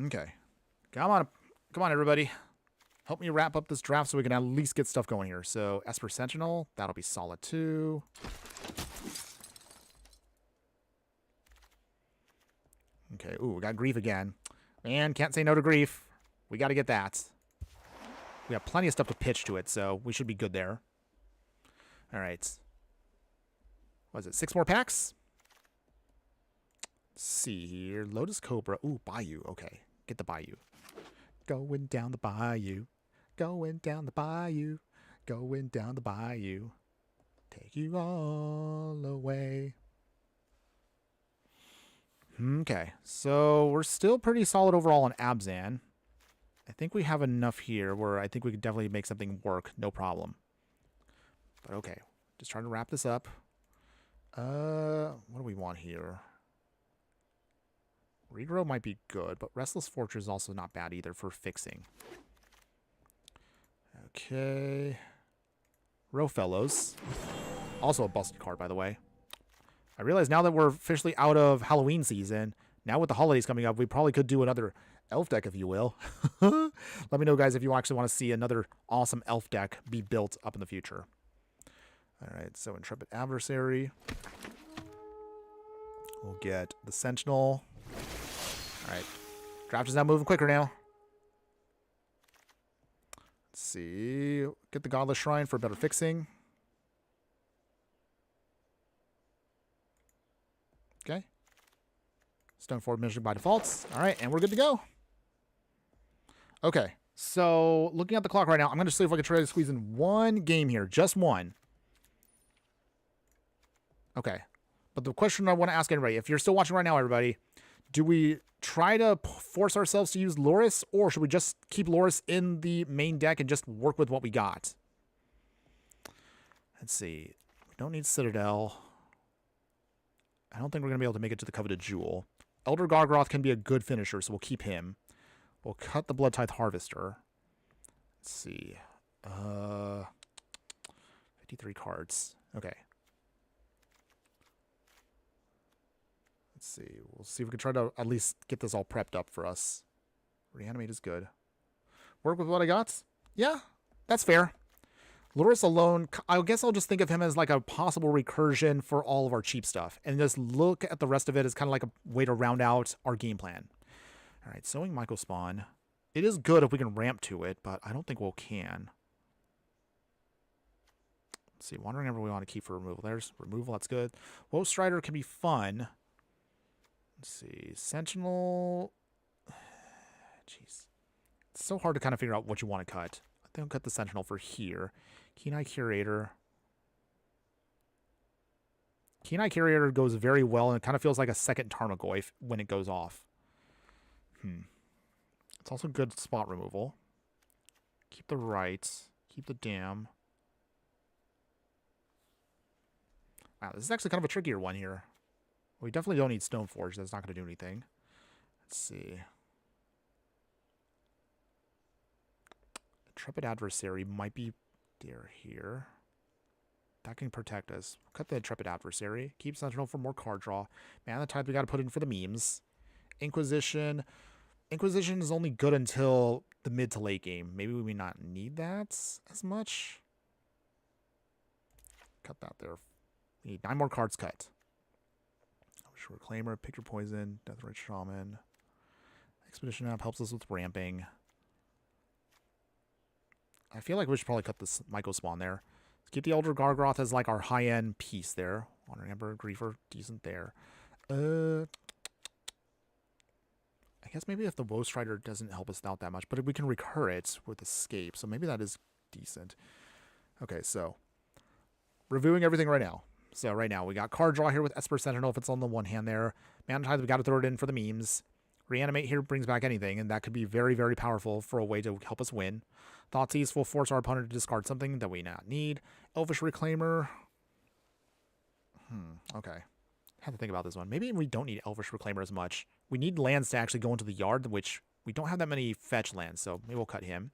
A: Okay. Come on, everybody. Help me wrap up this draft so we can at least get stuff going here. So, Esper Sentinel, that'll be solid too. Okay, ooh, we got Grief again. Man, can't say no to Grief. We got to get that. We have plenty of stuff to pitch to it, so we should be good there. All right. What is it, 6 more packs? Let's see here. Lotus Cobra. Ooh, Bayou. Okay, get the Bayou. Going down the bayou, going down the bayou, going down the bayou, take you all away. Okay, so we're still pretty solid overall on Abzan. I think we have enough here where I think we could definitely make something work, no problem. But okay, just trying to wrap this up. What do we want here? Regrow might be good, but Restless Fortress is also not bad either for fixing. Okay. Row Fellows. Also a busted card, by the way. I realize now that we're officially out of Halloween season, now with the holidays coming up, we probably could do another elf deck, if you will. Let me know, guys, if you actually want to see another awesome elf deck be built up in the future. All right, so Intrepid Adversary. We'll get the Sentinel. All right. Draft is now moving quicker now. Let's see. Get the Godless Shrine for better fixing. Okay. Stone Forward Mission by default. All right, and we're good to go. Okay, so looking at the clock right now, I'm going to see if I can try to squeeze in one game here. Just one. Okay. But the question I want to ask everybody, if you're still watching right now, everybody, do we try to force ourselves to use Loris, or should we just keep Loris in the main deck and just work with what we got? Let's see. We don't need Citadel. I don't think we're going to be able to make it to the Coveted Jewel. Elder Gargroth can be a good finisher, so we'll keep him. We'll cut the Blood Tithe Harvester. Let's see. 53 cards. Okay. Let's see. We'll see if we can try to at least get this all prepped up for us. Reanimate is good. Work with what I got? Yeah, that's fair. Loris alone, I guess I'll just think of him as like a possible recursion for all of our cheap stuff. And just look at the rest of it as kind of like a way to round out our game plan. All right, Sowing Myco Spawn. It is good if we can ramp to it, but I don't think we can. Let's see, Wandering Ember we want to keep for removal. There's removal, that's good. Woe Strider can be fun. Let's see, Sentinel. Jeez. It's so hard to kind of figure out what you want to cut. I think I'll cut the Sentinel for here. Keen-Eye Curator. Keen-Eye Curator goes very well, and it kind of feels like a second Tarmogoyf when it goes off. It's also good spot removal. Keep the rights. Keep the dam. Wow, this is actually kind of a trickier one here. We definitely don't need Stoneforge. That's not going to do anything. Let's see. Intrepid Adversary might be there here. That can protect us. Cut the Intrepid Adversary. Keep Sentinel for more card draw. Mana Tithe we got to put in for the memes. Inquisition. Inquisition is only good until the mid to late game. Maybe we may not need that as much. Cut that there. We need 9 more cards cut. Reclaimer, Pick Your Poison, Deathrite Shaman. Expedition Map helps us with ramping. I feel like we should probably cut this Myco Spawn there. Let's keep the Elder Gargroth as like our high-end piece there. Wandering Ember, Griefer, decent there. I guess maybe if the Woe Strider doesn't help us out that much, but we can recur it with Escape, so maybe that is decent. Okay, so reviewing everything right now. So right now, we got card draw here with Esper Sentinel if it's on the one hand there. Mana Tithe, we got to throw it in for the memes. Reanimate here brings back anything, and that could be very, very powerful for a way to help us win. Thoughtseize will force our opponent to discard something that we not need. Elvish Reclaimer. Okay. Have to think about this one. Maybe we don't need Elvish Reclaimer as much. We need lands to actually go into the yard, which we don't have that many fetch lands, so maybe we'll cut him.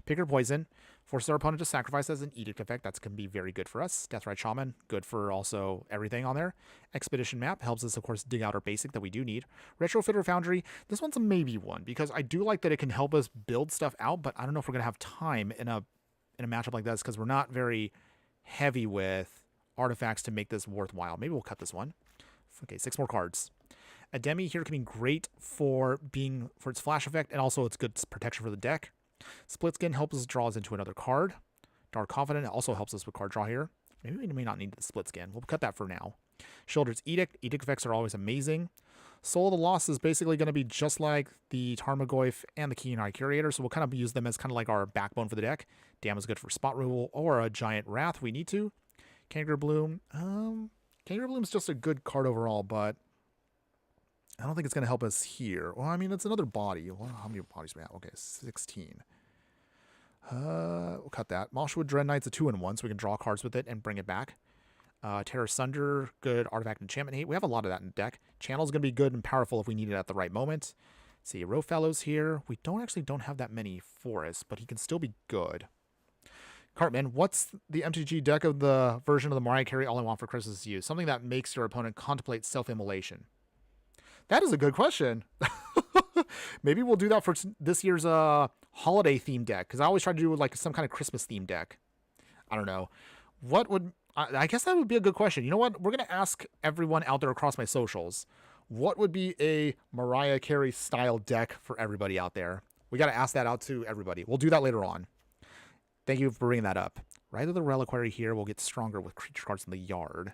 A: Pick Your Poison. Forces our opponent to sacrifice as an edict effect. That's going to be very good for us. Deathrite Shaman, good for also everything on there. Expedition Map helps us, of course, dig out our basic that we do need. Retrofitter Foundry, this one's a maybe one, because I do like that it can help us build stuff out, but I don't know if we're going to have time in a matchup like this, because we're not very heavy with artifacts to make this worthwhile. Maybe we'll cut this one. Okay, 6 more cards. Ademi here can be great for its flash effect, and also it's good protection for the deck. Split Skin helps us draw us into another card. Dark Confident also helps us with card draw here. Maybe we may not need the Split Skin. We'll cut that for now. Sheoldred's Edict. Edict effects are always amazing. Soul of the Lost is basically going to be just like the Tarmogoyf and the Keen-Eye Curator, so we'll kind of use them as kind of like our backbone for the deck. Dam is good for spot removal or a Giant Wrath we need to. Kangaroo Bloom. Kangaroo Bloom's just a good card overall, but I don't think it's going to help us here. Well, I mean, it's another body. Well, how many bodies do we have? Okay, 16. We'll cut that. Moshwood Dread Knight's a 2-in-1, so we can draw cards with it and bring it back. Terror Sunder, good artifact enchantment hate. We have a lot of that in the deck. Channel's going to be good and powerful if we need it at the right moment. Let's see, Row Fellows here. We don't have that many forests, but he can still be good. Cartman, what's the MTG deck of the version of the Mariah Carey All I Want for Christmas Is You? Something that makes your opponent contemplate self-immolation. That is a good question. Maybe we'll do that for this year's holiday themed deck, because I always try to do like some kind of Christmas themed deck. I don't know. What would I guess that would be a good question. You know what? We're going to ask everyone out there across my socials, what would be a Mariah Carey style deck for everybody out there? We got to ask that out to everybody. We'll do that later on. Thank you for bringing that up. Right of the Reliquary here will get stronger with creature cards in the yard.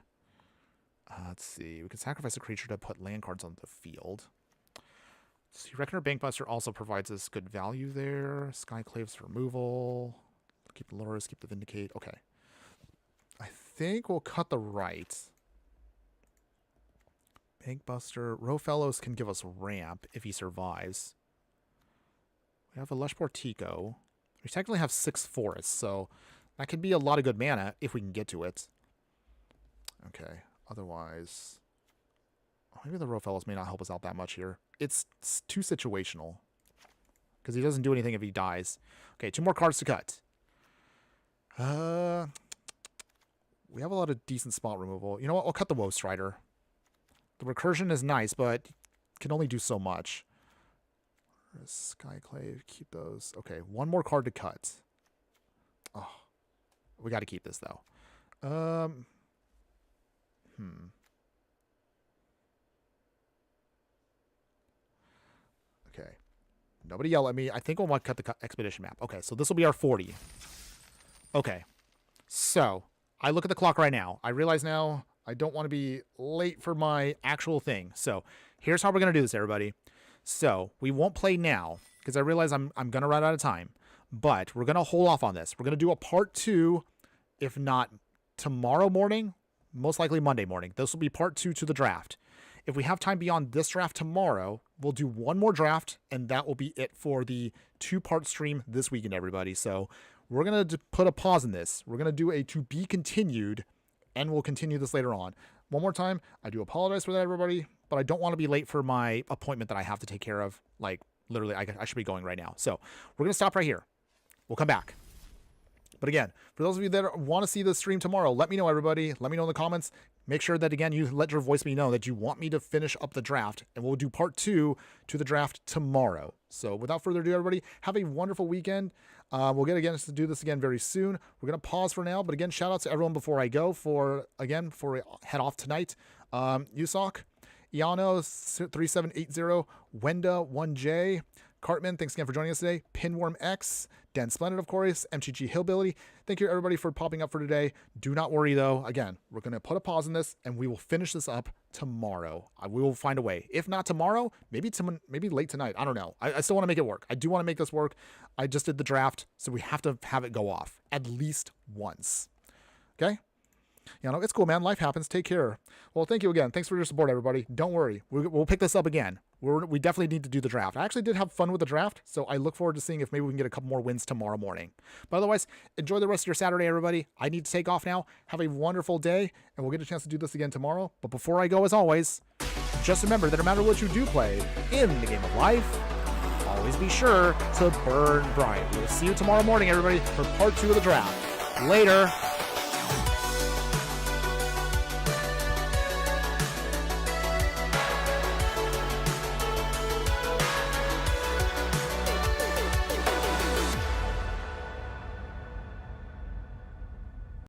A: Let's see. We can sacrifice a creature to put land cards on the field. See, Reckoner Bankbuster also provides us good value there. Skyclave's removal. Keep the Lures, keep the Vindicate. Okay. I think we'll cut the right. Bankbuster. Rofellows can give us ramp if he survives. We have a Lush Portico. We technically have 6 forests, so that could be a lot of good mana if we can get to it. Okay. Otherwise, maybe the Rofellows may not help us out that much here. It's too situational because he doesn't do anything if he dies. Okay, 2 more cards to cut. We have a lot of decent spot removal. You know what? We'll cut the Woe Strider. The Recursion is nice, but can only do so much. Skyclave, keep those. Okay, 1 more card to cut. Oh, we got to keep this though. Okay. Nobody yell at me. I think we'll want to cut the expedition map. Okay, so this will be our 40. Okay. So, I look at the clock right now. I realize now I don't want to be late for my actual thing. So, here's how we're going to do this, everybody. So, we won't play now because I realize I'm going to run out of time. But we're going to hold off on this. We're going to do a part 2, if not tomorrow morning, most likely Monday morning. This will be part 2 to the draft. If we have time beyond this draft tomorrow, we'll do 1 more draft, and that will be it for the 2-part stream this weekend, everybody. So we're going to put a pause in this. We're going to do a to be continued, and we'll continue this later on. One more time, I do apologize for that, everybody, but I don't want to be late for my appointment that I have to take care of. Like, literally, I should be going right now. So we're going to stop right here. We'll come back. But again, for those of you that want to see the stream tomorrow, let me know, everybody. Let me know in the comments. Make sure that, again, you let your voice me know that you want me to finish up the draft, and we'll do part 2 to the draft tomorrow. So without further ado, everybody, have a wonderful weekend. We'll get again to do this again very soon. We're going to pause for now, but again, shout out to everyone before I go before I head off tonight. Yusok, Iano 3780, Wenda 1J, Cartman, thanks again for joining us today. Pinworm X, Dan Splendid, of course, MTG Hillbilly. Thank you, everybody, for popping up for today. Do not worry, though. Again, we're going to put a pause in this, and we will finish this up tomorrow. We will find a way. If not tomorrow, maybe late tonight. I don't know. I still want to make it work. I do want to make this work. I just did the draft, so we have to have it go off at least once. Okay? You know, it's cool, man. Life happens. Take care. Well, thank you again. Thanks for your support, everybody. Don't worry. We'll pick this up again. We definitely need to do the draft. I actually did have fun with the draft, so I look forward to seeing if maybe we can get a couple more wins tomorrow morning. But otherwise, enjoy the rest of your Saturday, everybody. I need to take off now. Have a wonderful day, and we'll get a chance to do this again tomorrow. But before I go, as always, just remember that no matter what you do play in the game of life, always be sure to burn bright. We'll see you tomorrow morning, everybody, for part 2 of the draft. Later.